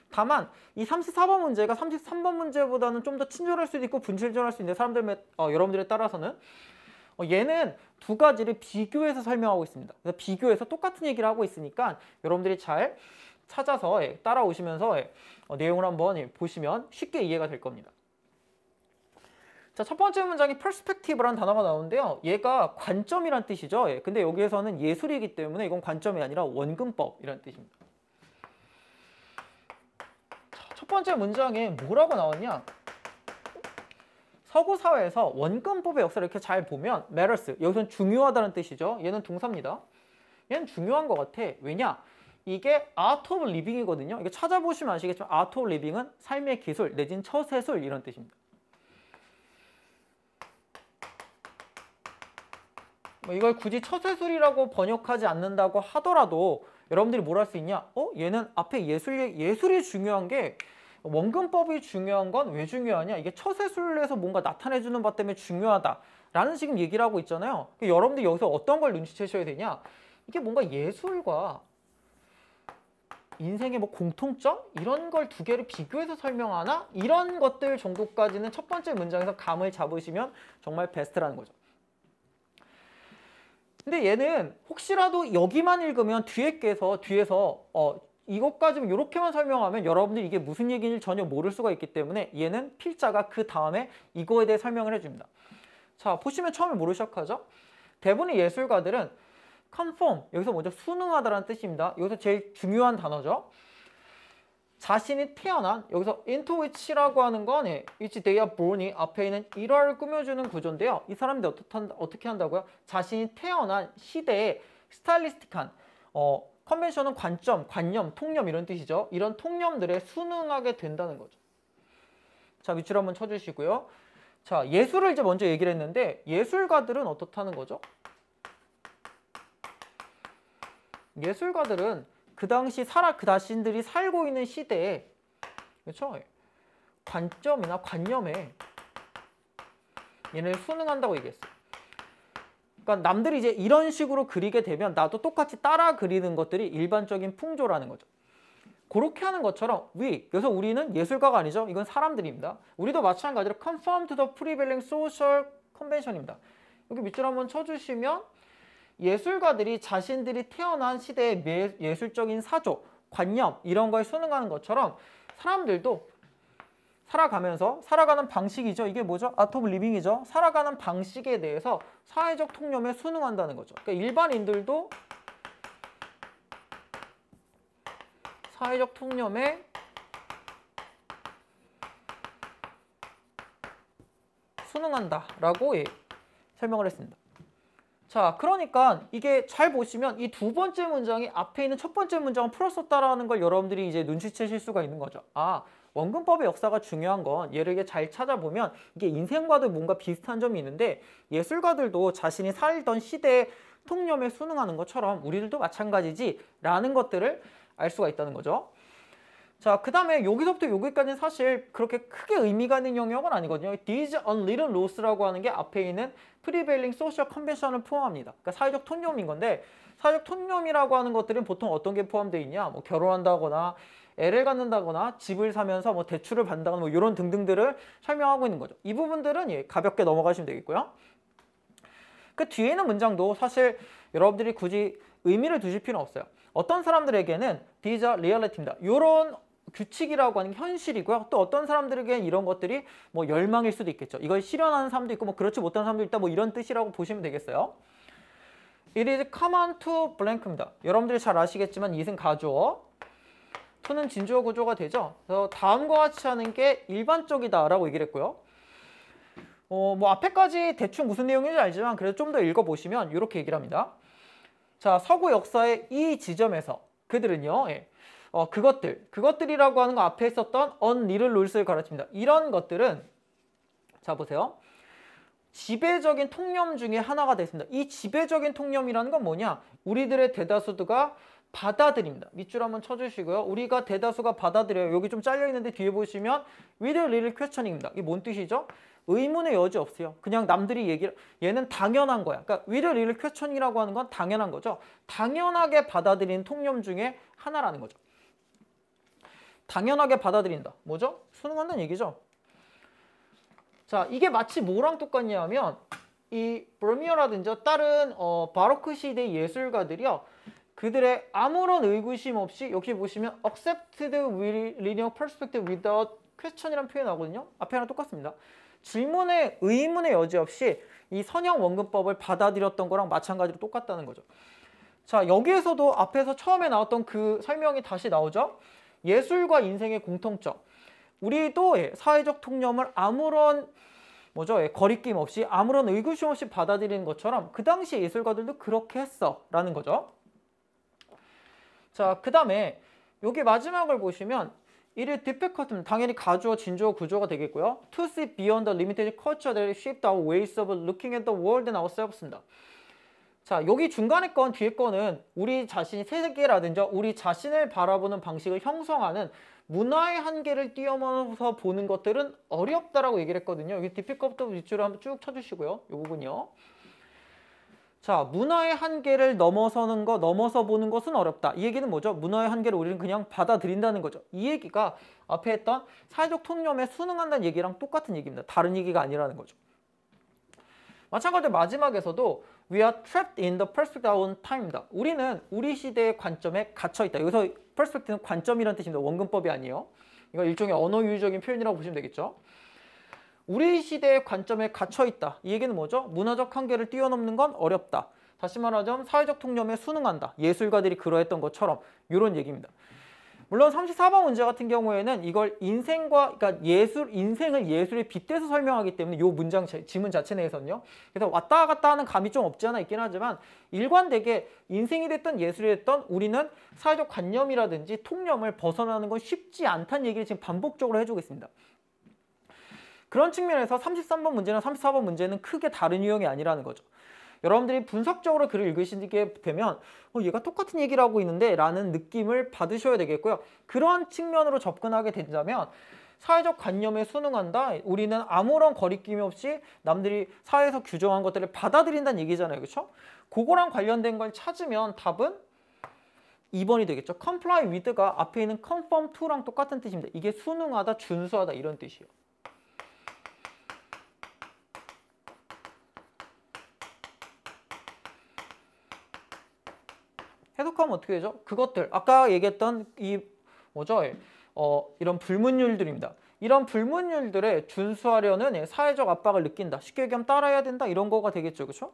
다만 이 34번 문제가 33번 문제보다는 좀 더 친절할 수도 있고 분칠절할 수 있는데 여러분들에 따라서는 얘는 두 가지를 비교해서 설명하고 있습니다. 그래서 비교해서 똑같은 얘기를 하고 있으니까 여러분들이 잘 찾아서 따라오시면서 내용을 한번 보시면 쉽게 이해가 될 겁니다. 자, 첫 번째 문장이 perspective라는 단어가 나오는데요. 얘가 관점이란 뜻이죠. 근데 여기에서는 예술이기 때문에 이건 관점이 아니라 원근법이라는 뜻입니다. 자, 첫 번째 문장에 뭐라고 나왔냐? 서구 사회에서 원근법의 역사를 이렇게 잘 보면 matters, 여기서는 중요하다는 뜻이죠. 얘는 동사입니다. 얘는 중요한 것 같아. 왜냐? 이게 art of living이거든요. 이게 찾아보시면 아시겠지만 art of living은 삶의 기술 내진 처세술 이런 뜻입니다. 이걸 굳이 처세술이라고 번역하지 않는다고 하더라도 여러분들이 뭘 할 수 있냐? 얘는 앞에 예술이 중요한 게 원근법이 중요한 건 왜 중요하냐? 이게 처세술에서 뭔가 나타내주는 바 때문에 중요하다라는 지금 얘기를 하고 있잖아요. 여러분들이 여기서 어떤 걸 눈치채셔야 되냐? 이게 뭔가 예술과 인생의 뭐 공통점? 이런 걸 두 개를 비교해서 설명하나? 이런 것들 정도까지는 첫 번째 문장에서 감을 잡으시면 정말 베스트라는 거죠. 근데 얘는 혹시라도 여기만 읽으면 뒤에서 이것까지는 이렇게만 설명하면 여러분들이 이게 무슨 얘기인지 전혀 모를 수가 있기 때문에 얘는 필자가 그 다음에 이거에 대해 설명을 해줍니다. 자, 보시면 처음에 뭐로 시작하죠? 대부분의 예술가들은 conform, 여기서 먼저 순응하다라는 뜻입니다. 여기서 제일 중요한 단어죠. 자신이 태어난, 여기서 into which라고 하는 건 which they are born이 앞에 있는 일화를 꾸며주는 구조인데요. 이 사람들이 어떻게 한다고요? 자신이 태어난 시대에 스타일리스틱한 컨벤션은 관점, 관념, 통념 이런 뜻이죠. 이런 통념들에 순응하게 된다는 거죠. 자, 밑줄 한번 쳐주시고요. 자, 예술을 이제 먼저 얘기를 했는데 예술가들은 어떻다는 거죠? 예술가들은 그 당시 그 자신들이 살고 있는 시대에, 그렇죠? 관점이나 관념에 얘네를 순응한다고 얘기했어요. 그러니까 남들이 이제 이런 식으로 그리게 되면 나도 똑같이 따라 그리는 것들이 일반적인 풍조라는 거죠. 그렇게 하는 것처럼 여기서 우리는 예술가가 아니죠. 이건 사람들입니다. 우리도 마찬가지로 conform to the prevailing social convention입니다. 여기 밑줄 한번 쳐주시면 예술가들이 자신들이 태어난 시대의 예술적인 사조, 관념 이런 거에 순응하는 것처럼 사람들도 살아가면서 살아가는 방식이죠. 이게 뭐죠? 아트 오브 리빙이죠. 살아가는 방식에 대해서 사회적 통념에 순응한다는 거죠. 그러니까 일반인들도 사회적 통념에 순응한다라고 설명을 했습니다. 자, 그러니까 이게 잘 보시면 이 두 번째 문장이 앞에 있는 첫 번째 문장을 풀었었다라는 걸 여러분들이 이제 눈치채실 수가 있는 거죠. 아, 원근법의 역사가 중요한 건 얘를 이게 잘 찾아보면 이게 인생과도 뭔가 비슷한 점이 있는데 예술가들도 자신이 살던 시대의 통념에 순응하는 것처럼 우리들도 마찬가지지라는 것들을 알 수가 있다는 거죠. 자, 그 다음에 여기서부터 여기까지는 사실 그렇게 크게 의미가 있는 영역은 아니거든요. These unwritten laws라고 하는 게 앞에 있는 prevailing social convention을 포함합니다. 그러니까 사회적 통념인 건데 사회적 통념이라고 하는 것들은 보통 어떤 게 포함되어 있냐? 뭐 결혼한다거나 애를 갖는다거나 집을 사면서 뭐 대출을 받는다거나 뭐 이런 등등들을 설명하고 있는 거죠. 이 부분들은 가볍게 넘어가시면 되겠고요. 그 뒤에 있는 문장도 사실 여러분들이 굳이 의미를 두실 필요는 없어요. 어떤 사람들에게는 these are reality입니다. 이런 규칙이라고 하는 게 현실이고요. 또 어떤 사람들에게는 이런 것들이 뭐 열망일 수도 있겠죠. 이걸 실현하는 사람도 있고 뭐 그렇지 못한 사람도 있다. 뭐 이런 뜻이라고 보시면 되겠어요. It is common to blank입니다. 여러분들이 잘 아시겠지만 이승 가주어, to는 진주어 구조가 되죠. 그래서 다음과 같이 하는 게 일반적이다라고 얘기를 했고요. 뭐 앞에까지 대충 무슨 내용인지 알지만 그래도 좀 더 읽어보시면 이렇게 얘기를 합니다. 자, 서구 역사의 이 지점에서 그들은요. 그것들이라고 하는 거 앞에 있었던 unwritten rules를 가르칩니다. 이런 것들은 자 보세요. 지배적인 통념 중에 하나가 됐습니다. 이 지배적인 통념이라는 건 뭐냐? 우리들의 대다수가 받아들입니다. 밑줄 한번 쳐주시고요. 우리가 대다수가 받아들여요. 여기 좀 잘려있는데 뒤에 보시면 with a little questioning입니다. 이게 뭔 뜻이죠? 의문의 여지 없어요. 그냥 남들이 얘는 당연한 거야. 그러니까 with a little question이라고 하는 건 당연한 거죠. 당연하게 받아들이는 통념 중에 하나라는 거죠. 당연하게 받아들인다. 뭐죠? 순응한다는 얘기죠. 자, 이게 마치 뭐랑 똑같냐면 이 브르미어라든지 다른 바로크 시대 예술가들이요. 그들의 아무런 의구심 없이 여기 보시면 accepted linear perspective without question이라는 표현이 나오거든요. 앞에랑 똑같습니다. 질문에 의문의 여지 없이 이 선형 원근법을 받아들였던 거랑 마찬가지로 똑같다는 거죠. 자, 여기에서도 앞에서 처음에 나왔던 그 설명이 다시 나오죠. 예술과 인생의 공통점. 우리도 사회적 통념을 아무런 거리낌 없이 아무런 의구심 없이 받아들이는 것처럼 그 당시 예술가들도 그렇게 했어 라는 거죠. 자, 그 다음에 여기 마지막을 보시면 It is difficult, 당연히 가주어, 진주어 구조가 되겠고요. To see beyond the limited culture that shaped our ways of looking at the world and ourselves입니다. 자, 여기 중간에 건 뒤에 거는 우리 자신이 세계라든지 우리 자신을 바라보는 방식을 형성하는 문화의 한계를 뛰어넘어서 보는 것들은 어렵다라고 얘기를 했거든요. 여기 difficult부터 밑줄을 한번 쭉 쳐주시고요. 이 부분이요. 자, 문화의 한계를 넘어서 보는 것은 어렵다. 이 얘기는 뭐죠? 문화의 한계를 우리는 그냥 받아들인다는 거죠. 이 얘기가 앞에 했던 사회적 통념에 순응한다는 얘기랑 똑같은 얘기입니다. 다른 얘기가 아니라는 거죠. 마찬가지로 마지막에서도 We are trapped in the perspective of our time입니다. 우리는 우리 시대의 관점에 갇혀있다. 여기서 perspective는 관점이라는 뜻입니다. 원근법이 아니에요. 이거 일종의 언어유희적인 표현이라고 보시면 되겠죠. 우리 시대의 관점에 갇혀있다. 이 얘기는 뭐죠? 문화적 한계를 뛰어넘는 건 어렵다. 다시 말하자면 사회적 통념에 순응한다. 예술가들이 그러했던 것처럼 이런 얘기입니다. 물론 34번 문제 같은 경우에는 이걸 그러니까 인생을 예술에 빗대서 설명하기 때문에 이 문장 지문 자체 내에서는요. 그래서 왔다 갔다 하는 감이 좀 없지 않아 있긴 하지만 일관되게 인생이 됐던 예술이 됐던 우리는 사회적 관념이라든지 통념을 벗어나는 건 쉽지 않다는 얘기를 지금 반복적으로 해주고 있습니다. 그런 측면에서 33번 문제나 34번 문제는 크게 다른 유형이 아니라는 거죠. 여러분들이 분석적으로 글을 읽으시게 되면 얘가 똑같은 얘기를 하고 있는데 라는 느낌을 받으셔야 되겠고요. 그런 측면으로 접근하게 된다면 사회적 관념에 순응한다. 우리는 아무런 거리낌이 없이 남들이 사회에서 규정한 것들을 받아들인다는 얘기잖아요. 그렇죠? 그거랑 관련된 걸 찾으면 답은 2번이 되겠죠. comply with가 앞에 있는 conform to랑 똑같은 뜻입니다. 이게 순응하다, 준수하다 이런 뜻이에요. 해석하면 어떻게 되죠? 그것들 아까 얘기했던 이런 불문율들입니다. 이런 불문율들에 준수하려는 사회적 압박을 느낀다. 쉽게 얘기하면 따라해야 된다. 이런 거가 되겠죠. 그렇죠?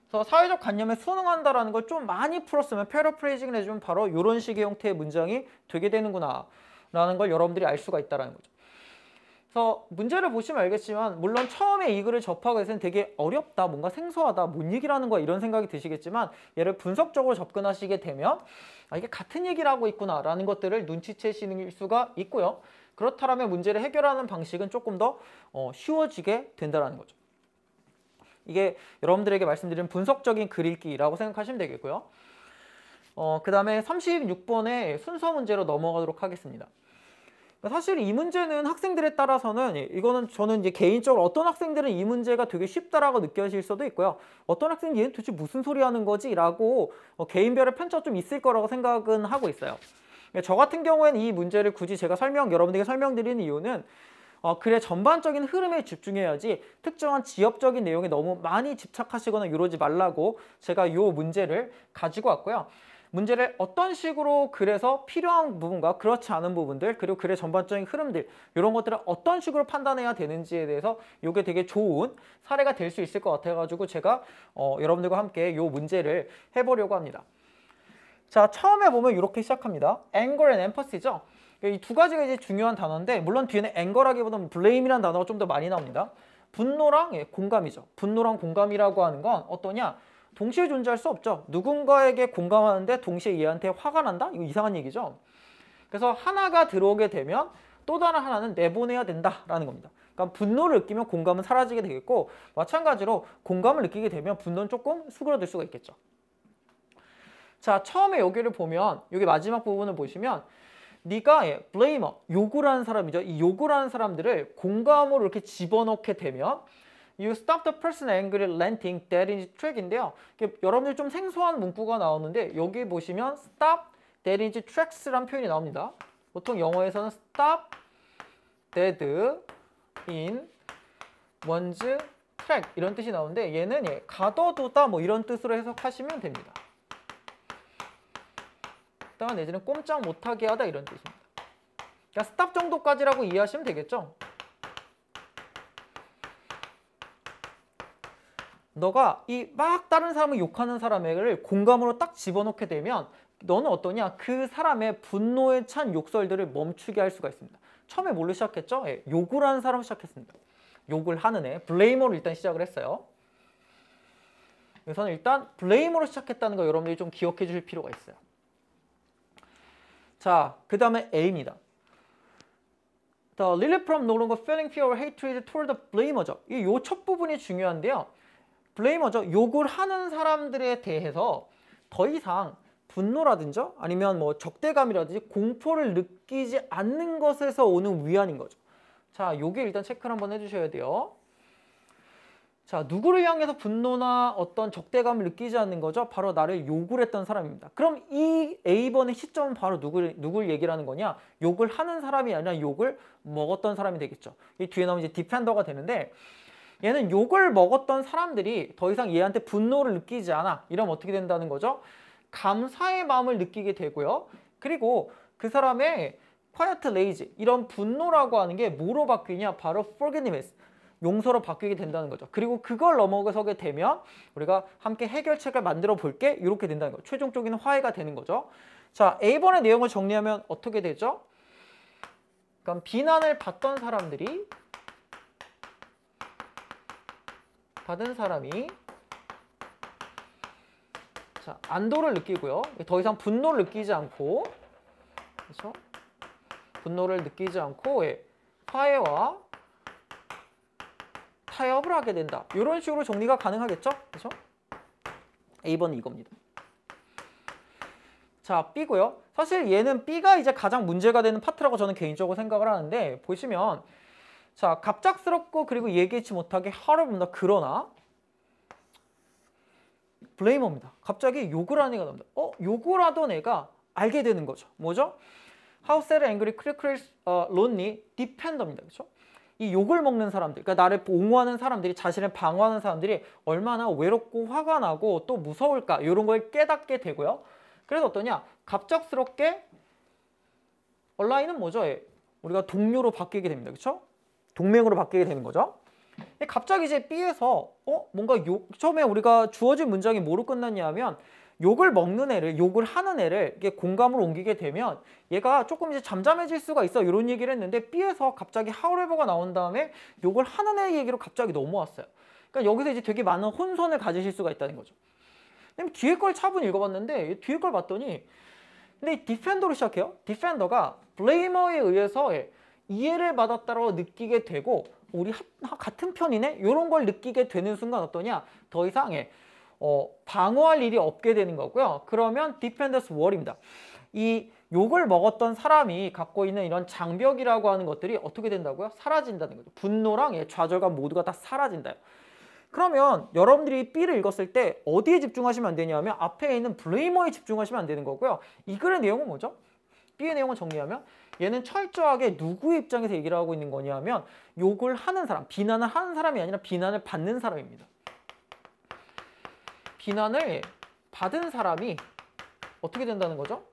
그래서 사회적 관념에 순응한다라는 걸 좀 많이 풀었으면 패러프레이징을 해주면 바로 이런 식의 형태의 문장이 되게 되는구나 라는 걸 여러분들이 알 수가 있다는 거죠. 그래서 문제를 보시면 알겠지만 물론 처음에 이 글을 접하고 해서는 되게 어렵다, 뭔가 생소하다, 뭔 얘기를 하는 거야 이런 생각이 드시겠지만 얘를 분석적으로 접근하시게 되면 이게 같은 얘기를 하고 있구나 라는 것들을 눈치채시는 수가 있고요. 그렇다면 문제를 해결하는 방식은 조금 더 쉬워지게 된다는 거죠. 이게 여러분들에게 말씀드린 분석적인 글 읽기라고 생각하시면 되겠고요. 그 다음에 36번의 순서 문제로 넘어가도록 하겠습니다. 사실 이 문제는 학생들에 따라서는 이거는 저는 이제 개인적으로 어떤 학생들은 이 문제가 되게 쉽다라고 느껴질 수도 있고요. 어떤 학생은 얘는 도대체 무슨 소리 하는 거지? 라고 개인별의 편차가 좀 있을 거라고 생각은 하고 있어요. 저 같은 경우에는 이 문제를 굳이 제가 여러분들에게 설명드리는 이유는 글의 전반적인 흐름에 집중해야지 특정한 지엽적인 내용에 너무 많이 집착하시거나 이러지 말라고 제가 이 문제를 가지고 왔고요. 문제를 어떤 식으로 글에서 필요한 부분과 그렇지 않은 부분들 그리고 글의 전반적인 흐름들 이런 것들을 어떤 식으로 판단해야 되는지에 대해서 이게 되게 좋은 사례가 될 수 있을 것 같아가지고 제가 여러분들과 함께 이 문제를 해보려고 합니다. 자, 처음에 보면 이렇게 시작합니다. anger and empathy죠. 이 두 가지가 이제 중요한 단어인데 물론 뒤에는 anger라기보다는 blame이라는 단어가 좀 더 많이 나옵니다. 분노랑 공감이죠. 분노랑 공감이라고 하는 건 어떠냐? 동시에 존재할 수 없죠. 누군가에게 공감하는데 동시에 얘한테 화가 난다? 이거 이상한 얘기죠. 그래서 하나가 들어오게 되면 또 다른 하나는 내보내야 된다라는 겁니다. 그러니까 분노를 느끼면 공감은 사라지게 되겠고 마찬가지로 공감을 느끼게 되면 분노는 조금 수그러들 수가 있겠죠. 자, 처음에 여기를 보면 여기 마지막 부분을 보시면 네가 blamer, 욕을 하는 사람이죠. 이 욕을 하는 사람들을 공감으로 이렇게 집어넣게 되면 You stop the person angry ranting that is track인데요. 여러분들 좀 생소한 문구가 나오는데 여기 보시면 stop that is tracks라는 표현이 나옵니다. 보통 영어에서는 stop that in one's track 이런 뜻이 나오는데 얘는 가둬두다 뭐 이런 뜻으로 해석하시면 됩니다. 내지는 꼼짝 못하게 하다 이런 뜻입니다. 그러니까 stop 정도까지라고 이해하시면 되겠죠. 너가 이 막 다른 사람을 욕하는 사람을 공감으로 딱 집어넣게 되면 너는 어떠냐? 그 사람의 분노에 찬 욕설들을 멈추게 할 수가 있습니다. 처음에 뭘로 시작했죠? 욕을 하는 사람으로 시작했습니다. 욕을 하는 애, 블레이머로 일단 시작을 했어요. 그래서 일단 블레이머로 시작했다는 거 여러분들이 좀 기억해 주실 필요가 있어요. 자, 그 다음에 A입니다. The relief from no longer feeling fear or hatred toward the blamer죠. 이 첫 부분이 중요한데요. 블레이머죠. 욕을 하는 사람들에 대해서 더 이상 분노라든지 아니면 뭐 적대감이라든지 공포를 느끼지 않는 것에서 오는 위안인 거죠. 자, 요게 일단 체크를 한번 해주셔야 돼요. 자, 누구를 향해서 분노나 어떤 적대감을 느끼지 않는 거죠? 바로 나를 욕을 했던 사람입니다. 그럼 이 A번의 시점은 바로 누굴 얘기를 하는 거냐? 욕을 하는 사람이 아니라 욕을 먹었던 사람이 되겠죠. 이 뒤에 나오면 이제 디펜더가 되는데 얘는 욕을 먹었던 사람들이 더 이상 얘한테 분노를 느끼지 않아. 이러면 어떻게 된다는 거죠? 감사의 마음을 느끼게 되고요. 그리고 그 사람의 quiet rage, 이런 분노라고 하는 게 뭐로 바뀌냐? 바로 forgiveness, 용서로 바뀌게 된다는 거죠. 그리고 그걸 넘어서게 되면 우리가 함께 해결책을 만들어 볼게 이렇게 된다는 거죠. 최종적인 화해가 되는 거죠. 자, A번의 내용을 정리하면 어떻게 되죠? 그러니까 비난을 받은 사람이 자, 안도를 느끼고요. 더 이상 분노를 느끼지 않고, 그렇죠? 분노를 느끼지 않고 화해와 타협을 하게 된다. 이런 식으로 정리가 가능하겠죠? 그렇죠? A번은 이겁니다. 자, B고요. 사실 얘는 B가 이제 가장 문제가 되는 파트라고 저는 개인적으로 생각을 하는데, 보시면 자, 갑작스럽고 그리고 예기치 못하게 화를 본다. 그러나 블레이머입니다. 갑자기 욕을 하는 애가 나옵니다. 욕을 하던 애가 알게 되는 거죠. 뭐죠? How sad, angry, critical, lonely, defender입니다. 그렇죠? 이 욕을 먹는 사람들, 그러니까 나를 옹호하는 사람들이, 자신을 방어하는 사람들이 얼마나 외롭고 화가 나고 또 무서울까 이런 걸 깨닫게 되고요. 그래서 어떠냐? 갑작스럽게 얼라인은 뭐죠? 우리가 동료로 바뀌게 됩니다. 그렇죠? 동맹으로 바뀌게 되는 거죠. 갑자기 이제 B에서 뭔가 처음에 우리가 주어진 문장이 뭐로 끝났냐면 욕을 먹는 애를, 욕을 하는 애를 이게 공감으로 옮기게 되면 얘가 조금 이제 잠잠해질 수가 있어 이런 얘기를 했는데 B에서 갑자기 하우레버가 나온 다음에 욕을 하는 애 얘기로 갑자기 넘어왔어요. 그러니까 여기서 이제 되게 많은 혼선을 가지실 수가 있다는 거죠. 뒤에 걸 차분히 읽어봤는데 뒤에 걸 봤더니 근데 이 디펜더로 시작해요. 디펜더가 블레이머에 의해서 이해를 받았다고 느끼게 되고 우리 같은 편이네? 이런 걸 느끼게 되는 순간 어떠냐? 더 이상 방어할 일이 없게 되는 거고요. 그러면 디펜더스 월입니다. 이 욕을 먹었던 사람이 갖고 있는 이런 장벽이라고 하는 것들이 어떻게 된다고요? 사라진다는 거죠. 분노랑 좌절감 모두가 다 사라진다. 그러면 여러분들이 B를 읽었을 때 어디에 집중하시면 안 되냐면 앞에 있는 블레이머에 집중하시면 안 되는 거고요. 이 글의 내용은 뭐죠? B의 내용을 정리하면 얘는 철저하게 누구의 입장에서 얘기를 하고 있는 거냐면 욕을 하는 사람, 비난을 하는 사람이 아니라 비난을 받는 사람입니다. 비난을 받은 사람이 어떻게 된다는 거죠?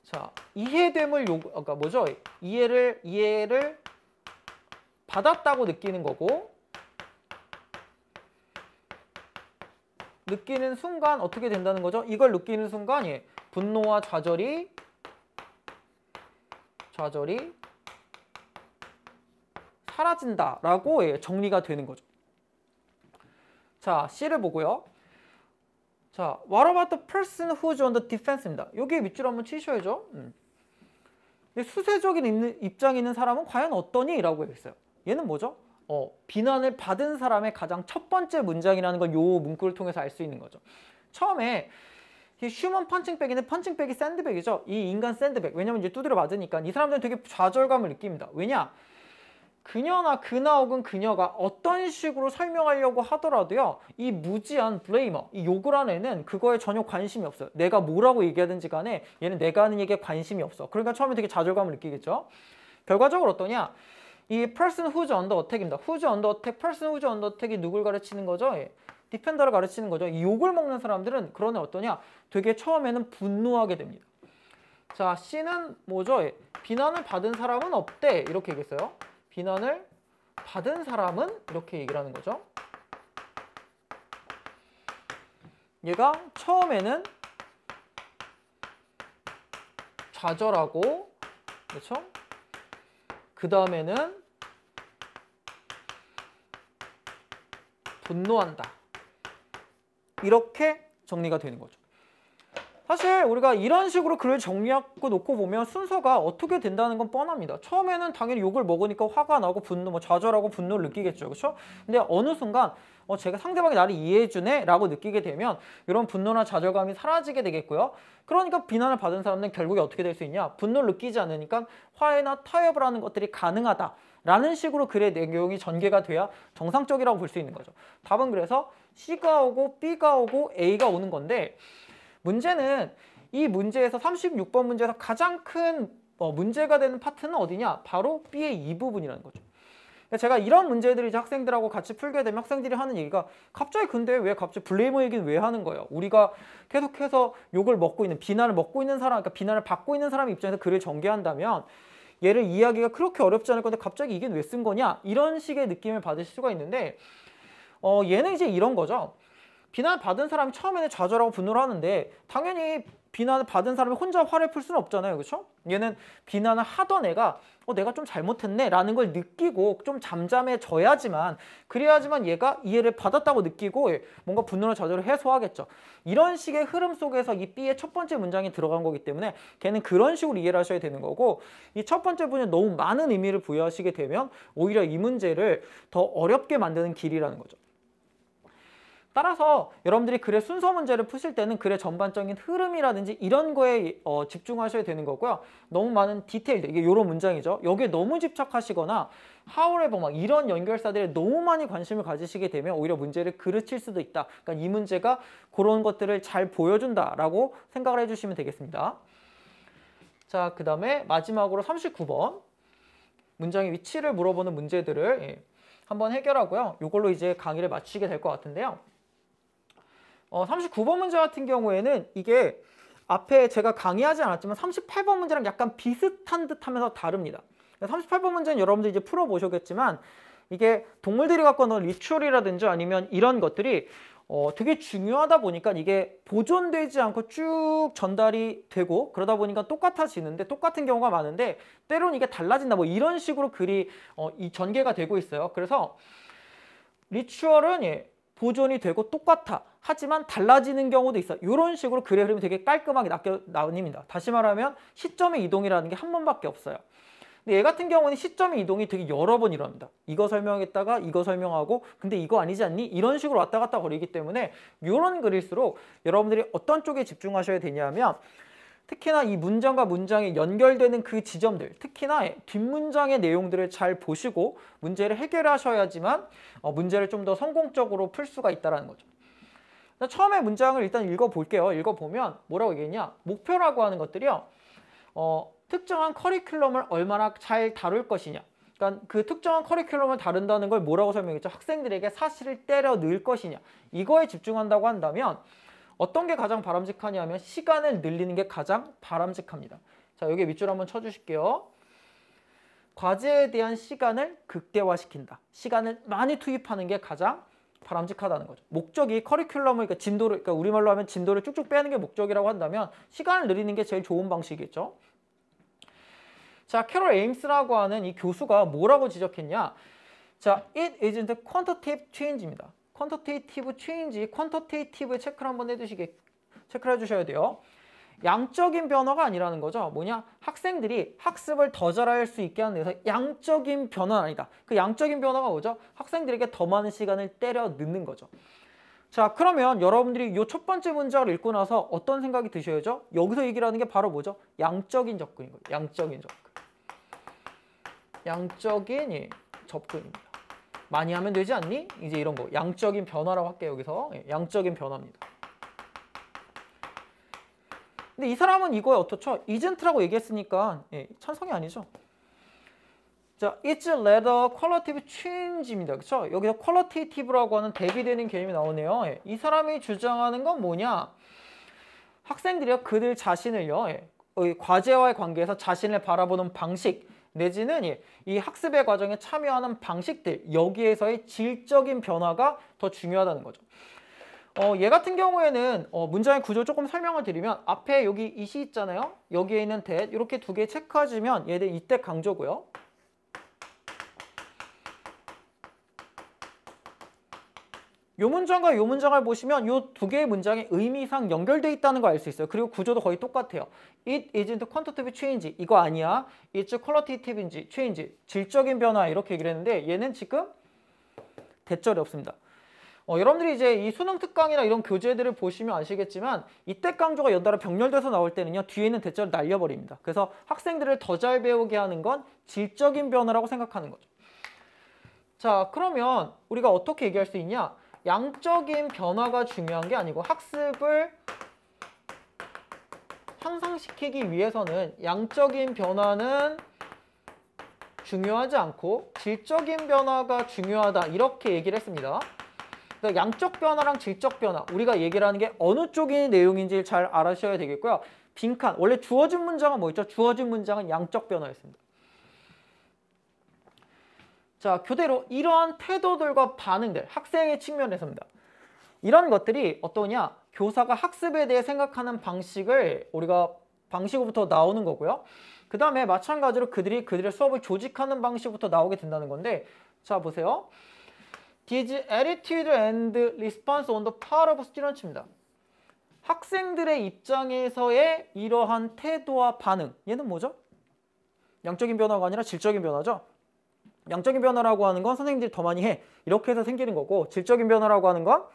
자, 이해됨을 그러니까 뭐죠? 이해를 받았다고 느끼는 거고 느끼는 순간 어떻게 된다는 거죠? 이걸 느끼는 순간 분노와 좌절이 사라진다라고 정리가 되는 거죠. 자, C를 보고요. 자, what about the person who's on the defense입니다. 여기 밑줄 한번 치셔야죠. 수세적인 입장에 있는 사람은 과연 어떠니? 라고 했어요. 얘는 뭐죠? 비난을 받은 사람의 가장 첫 번째 문장이라는 걸 요 문구를 통해서 알 수 있는 거죠. 처음에 휴먼 펀칭백인데 펀칭백이 샌드백이죠. 이 인간 샌드백. 왜냐면 이제 두드려 맞으니까 이 사람들은 되게 좌절감을 느낍니다. 왜냐? 그녀나 그나 혹은 그녀가 어떤 식으로 설명하려고 하더라도요. 이 무지한 블레이머, 이 욕을 하는 애는 그거에 전혀 관심이 없어요. 내가 뭐라고 얘기하든지 간에 얘는 내가 하는 얘기에 관심이 없어. 그러니까 처음에 되게 좌절감을 느끼겠죠. 결과적으로 어떠냐? 이 person who's under attack입니다. who's under attack, person who's under attack이 누굴 가르치는 거죠? 디펜더를 가르치는 거죠. 이 욕을 먹는 사람들은 그러네 어떠냐? 되게 처음에는 분노하게 됩니다. 자, C는 뭐죠? 비난을 받은 사람은 없대. 이렇게 얘기했어요. 비난을 받은 사람은 이렇게 얘기를 하는 거죠. 얘가 처음에는 좌절하고, 그렇죠? 그 다음에는 분노한다. 이렇게 정리가 되는 거죠. 사실 우리가 이런 식으로 글을 정리하고 놓고 보면 순서가 어떻게 된다는 건 뻔합니다. 처음에는 당연히 욕을 먹으니까 화가 나고 분노, 좌절하고 분노를 느끼겠죠. 그렇죠? 근데 어느 순간 제가 상대방이 나를 이해해주네 라고 느끼게 되면 이런 분노나 좌절감이 사라지게 되겠고요. 그러니까 비난을 받은 사람은 결국에 어떻게 될 수 있냐? 분노를 느끼지 않으니까 화해나 타협을 하는 것들이 가능하다. 라는 식으로 글의 내용이 전개가 돼야 정상적이라고 볼 수 있는 거죠. 답은 그래서 C가 오고 B가 오고 A가 오는 건데 문제는 이 문제에서 36번 문제에서 가장 큰 문제가 되는 파트는 어디냐? 바로 B의 이 부분이라는 거죠. 제가 이런 문제들을 이제 학생들하고 같이 풀게 되면 학생들이 하는 얘기가 갑자기 근데 왜 갑자기 블레이머 얘기는 왜 하는 거예요? 우리가 계속해서 욕을 먹고 있는, 비난을 먹고 있는 사람, 그러니까 비난을 받고 있는 사람 입장에서 글을 전개한다면 얘를 이해하기가 그렇게 어렵지 않을 건데 갑자기 이게 왜 쓴 거냐? 이런 식의 느낌을 받으실 수가 있는데 얘는 이제 이런 거죠. 비난을 받은 사람이 처음에는 좌절하고 분노를 하는데 당연히 비난을 받은 사람이 혼자 화를 풀 수는 없잖아요. 그렇죠? 얘는 비난을 하던 애가 내가 좀 잘못했네 라는 걸 느끼고 좀 잠잠해져야지만 그래야지만 얘가 이해를 받았다고 느끼고 뭔가 분노나 좌절을 해소하겠죠. 이런 식의 흐름 속에서 이 B의 첫 번째 문장이 들어간 거기 때문에 걔는 그런 식으로 이해를 하셔야 되는 거고 이 첫 번째 분에 너무 많은 의미를 부여하시게 되면 오히려 이 문제를 더 어렵게 만드는 길이라는 거죠. 따라서 여러분들이 글의 순서 문제를 푸실 때는 글의 전반적인 흐름이라든지 이런 거에 집중하셔야 되는 거고요. 너무 많은 디테일들, 이게 이런 문장이죠. 여기에 너무 집착하시거나 however 막 이런 연결사들에 너무 많이 관심을 가지시게 되면 오히려 문제를 그르칠 수도 있다. 그러니까 이 문제가 그런 것들을 잘 보여준다라고 생각을 해주시면 되겠습니다. 자, 그 다음에 마지막으로 39번 문장의 위치를 물어보는 문제들을 한번 해결하고요. 이걸로 이제 강의를 마치게 될 것 같은데요. 39번 문제 같은 경우에는 이게 앞에 제가 강의하지 않았지만 38번 문제랑 약간 비슷한 듯 하면서 다릅니다. 38번 문제는 여러분들 이제 풀어보셨겠지만 이게 동물들이 갖고 있는 리추얼이라든지 아니면 이런 것들이 되게 중요하다 보니까 이게 보존되지 않고 쭉 전달이 되고 그러다 보니까 똑같아지는데 똑같은 경우가 많은데 때로는 이게 달라진다 뭐 이런 식으로 글이 이 전개가 되고 있어요. 그래서 리추얼은 보존이 되고 똑같아. 하지만 달라지는 경우도 있어요. 이런 식으로 글의 흐름이 되게 깔끔하게 나뉩니다. 다시 말하면 시점의 이동이라는 게 한 번밖에 없어요. 근데 얘 같은 경우는 시점의 이동이 되게 여러 번 일어납니다. 이거 설명했다가 이거 설명하고 근데 이거 아니지 않니? 이런 식으로 왔다 갔다 거리기 때문에 이런 글일수록 여러분들이 어떤 쪽에 집중하셔야 되냐면 특히나 이 문장과 문장이 연결되는 그 지점들, 특히나 뒷문장의 내용들을 잘 보시고 문제를 해결하셔야지만 문제를 좀 더 성공적으로 풀 수가 있다는 거죠. 처음에 문장을 일단 읽어볼게요. 읽어보면 뭐라고 얘기했냐? 목표라고 하는 것들이요. 특정한 커리큘럼을 얼마나 잘 다룰 것이냐. 그러니까 그 특정한 커리큘럼을 다룬다는 걸 뭐라고 설명했죠? 학생들에게 사실을 때려 넣을 것이냐. 이거에 집중한다고 한다면 어떤 게 가장 바람직하냐 하면 시간을 늘리는 게 가장 바람직합니다. 자, 여기 밑줄 한번 쳐주실게요. 과제에 대한 시간을 극대화시킨다. 시간을 많이 투입하는 게 가장 바람직하다는 거죠. 목적이 커리큘럼을, 그러니까 진도를, 그러니까 우리말로 하면 진도를 쭉쭉 빼는 게 목적이라고 한다면 시간을 늘리는 게 제일 좋은 방식이겠죠. 자, 캐롤 에임스라고 하는 이 교수가 뭐라고 지적했냐? 자, it isn't quantitative change입니다. 퀀터테이티브 체인지, 퀀터테이티브의 체크를 한번 체크를 해주셔야 돼요. 양적인 변화가 아니라는 거죠. 뭐냐? 학생들이 학습을 더 잘할 수 있게 하는 데서 양적인 변화는 아니다. 그 양적인 변화가 뭐죠? 학생들에게 더 많은 시간을 때려 넣는 거죠. 자, 그러면 여러분들이 이 첫 번째 문장을 읽고 나서 어떤 생각이 드셔야죠? 여기서 얘기를 하는 게 바로 뭐죠? 양적인 접근인 거예요. 양적인 접근. 양적인 접근입니다. 많이 하면 되지 않니? 이제 이런 거. 양적인 변화라고 할게요. 여기서. 양적인 변화입니다. 근데 이 사람은 이거에 어떻죠? isn't라고 얘기했으니까 찬성이 아니죠. 자, it's rather qualitative change입니다. 그렇죠? 여기서 qualitative라고 하는 대비되는 개념이 나오네요. 이 사람이 주장하는 건 뭐냐? 학생들이요. 그들 자신을요. 과제와의 관계에서 자신을 바라보는 방식 내지는 이 학습의 과정에 참여하는 방식들 여기에서의 질적인 변화가 더 중요하다는 거죠. 얘 같은 경우에는 문장의 구조를 조금 설명을 드리면 앞에 여기 it이 있잖아요. 여기에 있는 that 이렇게 두 개 체크해주면 얘들 이때 강조고요. 요 문장과 요 문장을 보시면 요 두 개의 문장이 의미상 연결되어 있다는 걸 알 수 있어요. 그리고 구조도 거의 똑같아요. It isn't quantitative change. 이거 아니야. It's qualitative change. 질적인 변화 이렇게 얘기를 했는데 얘는 지금 대절이 없습니다. 여러분들이 이제 이 수능 특강이나 이런 교재들을 보시면 아시겠지만 이때 강조가 연달아 병렬돼서 나올 때는요. 뒤에 있는 대절을 날려버립니다. 그래서 학생들을 더 잘 배우게 하는 건 질적인 변화라고 생각하는 거죠. 자, 그러면 우리가 어떻게 얘기할 수 있냐? 양적인 변화가 중요한 게 아니고 학습을 향상시키기 위해서는 양적인 변화는 중요하지 않고 질적인 변화가 중요하다 이렇게 얘기를 했습니다. 그러니까 양적 변화랑 질적 변화 우리가 얘기를 하는 게 어느 쪽의 내용인지 잘 알아셔야 되겠고요. 빈칸 원래 주어진 문장은 뭐 있죠? 주어진 문장은 양적 변화였습니다. 자, 교대로 이러한 태도들과 반응들, 학생의 측면에서입니다. 이런 것들이 어떠냐? 교사가 학습에 대해 생각하는 방식을 우리가 방식으로부터 나오는 거고요. 그 다음에 마찬가지로 그들의 수업을 조직하는 방식부터 나오게 된다는 건데, 자 보세요. These attitude and response on the part of students입니다. 학생들의 입장에서의 이러한 태도와 반응, 얘는 뭐죠? 양적인 변화가 아니라 질적인 변화죠. 양적인 변화라고 하는 건 선생님들이 더 많이 해, 이렇게 해서 생기는 거고, 질적인 변화라고 하는 건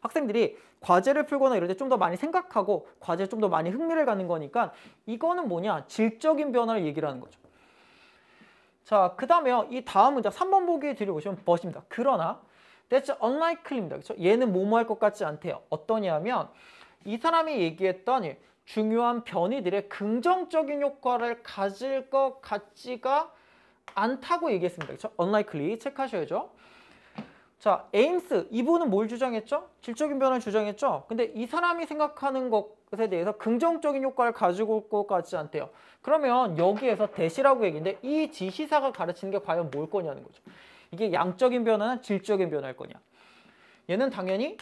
학생들이 과제를 풀거나 이럴 때 좀 더 많이 생각하고 과제에 좀 더 많이 흥미를 갖는 거니까 이거는 뭐냐? 질적인 변화를 얘기를 하는 거죠. 자, 그 다음에요. 이 다음 문장 3번 보기 드려보시면 멋입니다. 그러나 that's unlikely입니다. 그렇죠? 얘는 뭐뭐 할 것 같지 않대요. 어떠냐면 이 사람이 얘기했던 중요한 변이들의 긍정적인 효과를 가질 것 같지가 않다고 얘기했습니다. 그렇죠? unlikely 체크하셔야죠. 자, 에임스 이분은 뭘 주장했죠? 질적인 변화를 주장했죠. 근데 이 사람이 생각하는 것에 대해서 긍정적인 효과를 가지고 올 것 같지 않대요. 그러면 여기에서 대시라고 얘기인데 이 지시사가 가르치는 게 과연 뭘 거냐는 거죠. 이게 양적인 변화는 질적인 변화일 거냐. 얘는 당연히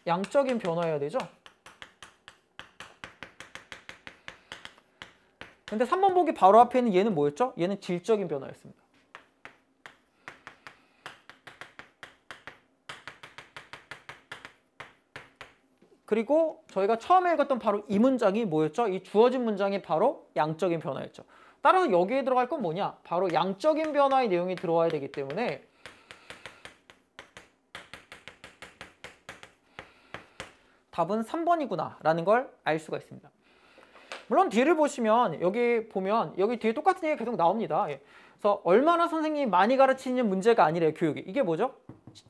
양적인 변화여야 되죠. 근데 3번 보기 바로 앞에 있는 얘는 뭐였죠? 얘는 질적인 변화였습니다. 그리고 저희가 처음에 읽었던 바로 이 문장이 뭐였죠? 이 주어진 문장이 바로 양적인 변화였죠. 따라서 여기에 들어갈 건 뭐냐? 바로 양적인 변화의 내용이 들어와야 되기 때문에 답은 3번이구나 라는 걸 알 수가 있습니다. 물론 뒤를 보시면 여기 보면 여기 뒤에 똑같은 얘기가 계속 나옵니다. 그래서 얼마나 선생님이 많이 가르치는 문제가 아니래요, 교육이. 이게 뭐죠?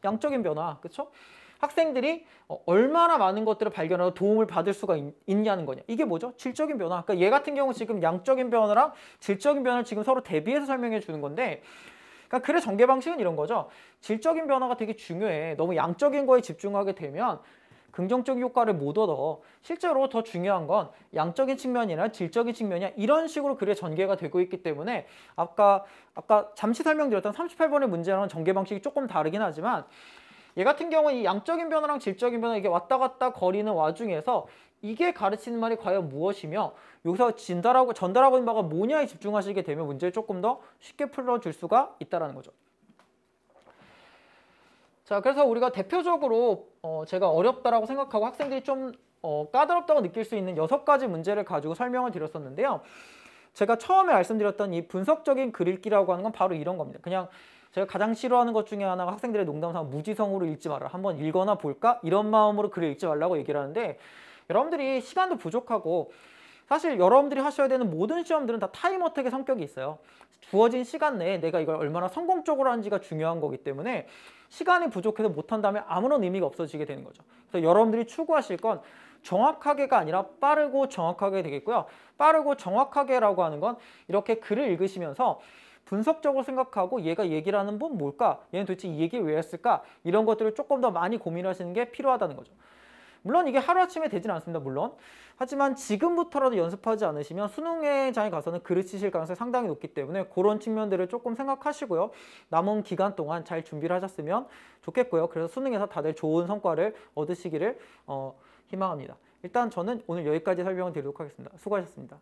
양적인 변화, 그렇죠? 학생들이 얼마나 많은 것들을 발견하고 도움을 받을 수가 있냐는 거냐. 이게 뭐죠? 질적인 변화. 그러니까 얘 같은 경우 지금 양적인 변화랑 질적인 변화를 지금 서로 대비해서 설명해 주는 건데, 그러니까 글의 전개 방식은 이런 거죠. 질적인 변화가 되게 중요해. 너무 양적인 거에 집중하게 되면 긍정적인 효과를 못 얻어. 실제로 더 중요한 건 양적인 측면이나 질적인 측면이야. 이런 식으로 글의 전개가 되고 있기 때문에 아까 잠시 설명드렸던 38번의 문제랑은 전개 방식이 조금 다르긴 하지만 얘 같은 경우는 이 양적인 변화랑 질적인 변화 이게 왔다 갔다 거리는 와중에서 이게 가르치는 말이 과연 무엇이며 여기서 전달하고 있는 바가 뭐냐에 집중하시게 되면 문제를 조금 더 쉽게 풀어줄 수가 있다는 거죠. 자, 그래서 우리가 대표적으로 제가 어렵다라고 생각하고 학생들이 좀 까다롭다고 느낄 수 있는 6가지 문제를 가지고 설명을 드렸었는데요. 제가 처음에 말씀드렸던 이 분석적인 글 읽기라고 하는 건 바로 이런 겁니다. 그냥 제가 가장 싫어하는 것 중에 하나가 학생들의 농담삼아 무지성으로 읽지 마라. 한번 읽거나 볼까? 이런 마음으로 글을 읽지 말라고 얘기를 하는데 여러분들이 시간도 부족하고 사실 여러분들이 하셔야 되는 모든 시험들은 다 타임어택의 성격이 있어요. 주어진 시간 내에 내가 이걸 얼마나 성공적으로 하는지가 중요한 거기 때문에 시간이 부족해서 못한다면 아무런 의미가 없어지게 되는 거죠. 그래서 여러분들이 추구하실 건 정확하게가 아니라 빠르고 정확하게 되겠고요. 빠르고 정확하게라고 하는 건 이렇게 글을 읽으시면서 분석적으로 생각하고 얘가 얘기를 하는 건 뭘까? 얘는 도대체 이 얘기를 왜 했을까? 이런 것들을 조금 더 많이 고민하시는 게 필요하다는 거죠. 물론 이게 하루아침에 되진 않습니다. 물론. 하지만 지금부터라도 연습하지 않으시면 수능의 장에 가서는 글을 치실 가능성이 상당히 높기 때문에 그런 측면들을 조금 생각하시고요. 남은 기간 동안 잘 준비를 하셨으면 좋겠고요. 그래서 수능에서 다들 좋은 성과를 얻으시기를 희망합니다. 일단 저는 오늘 여기까지 설명을 드리도록 하겠습니다. 수고하셨습니다.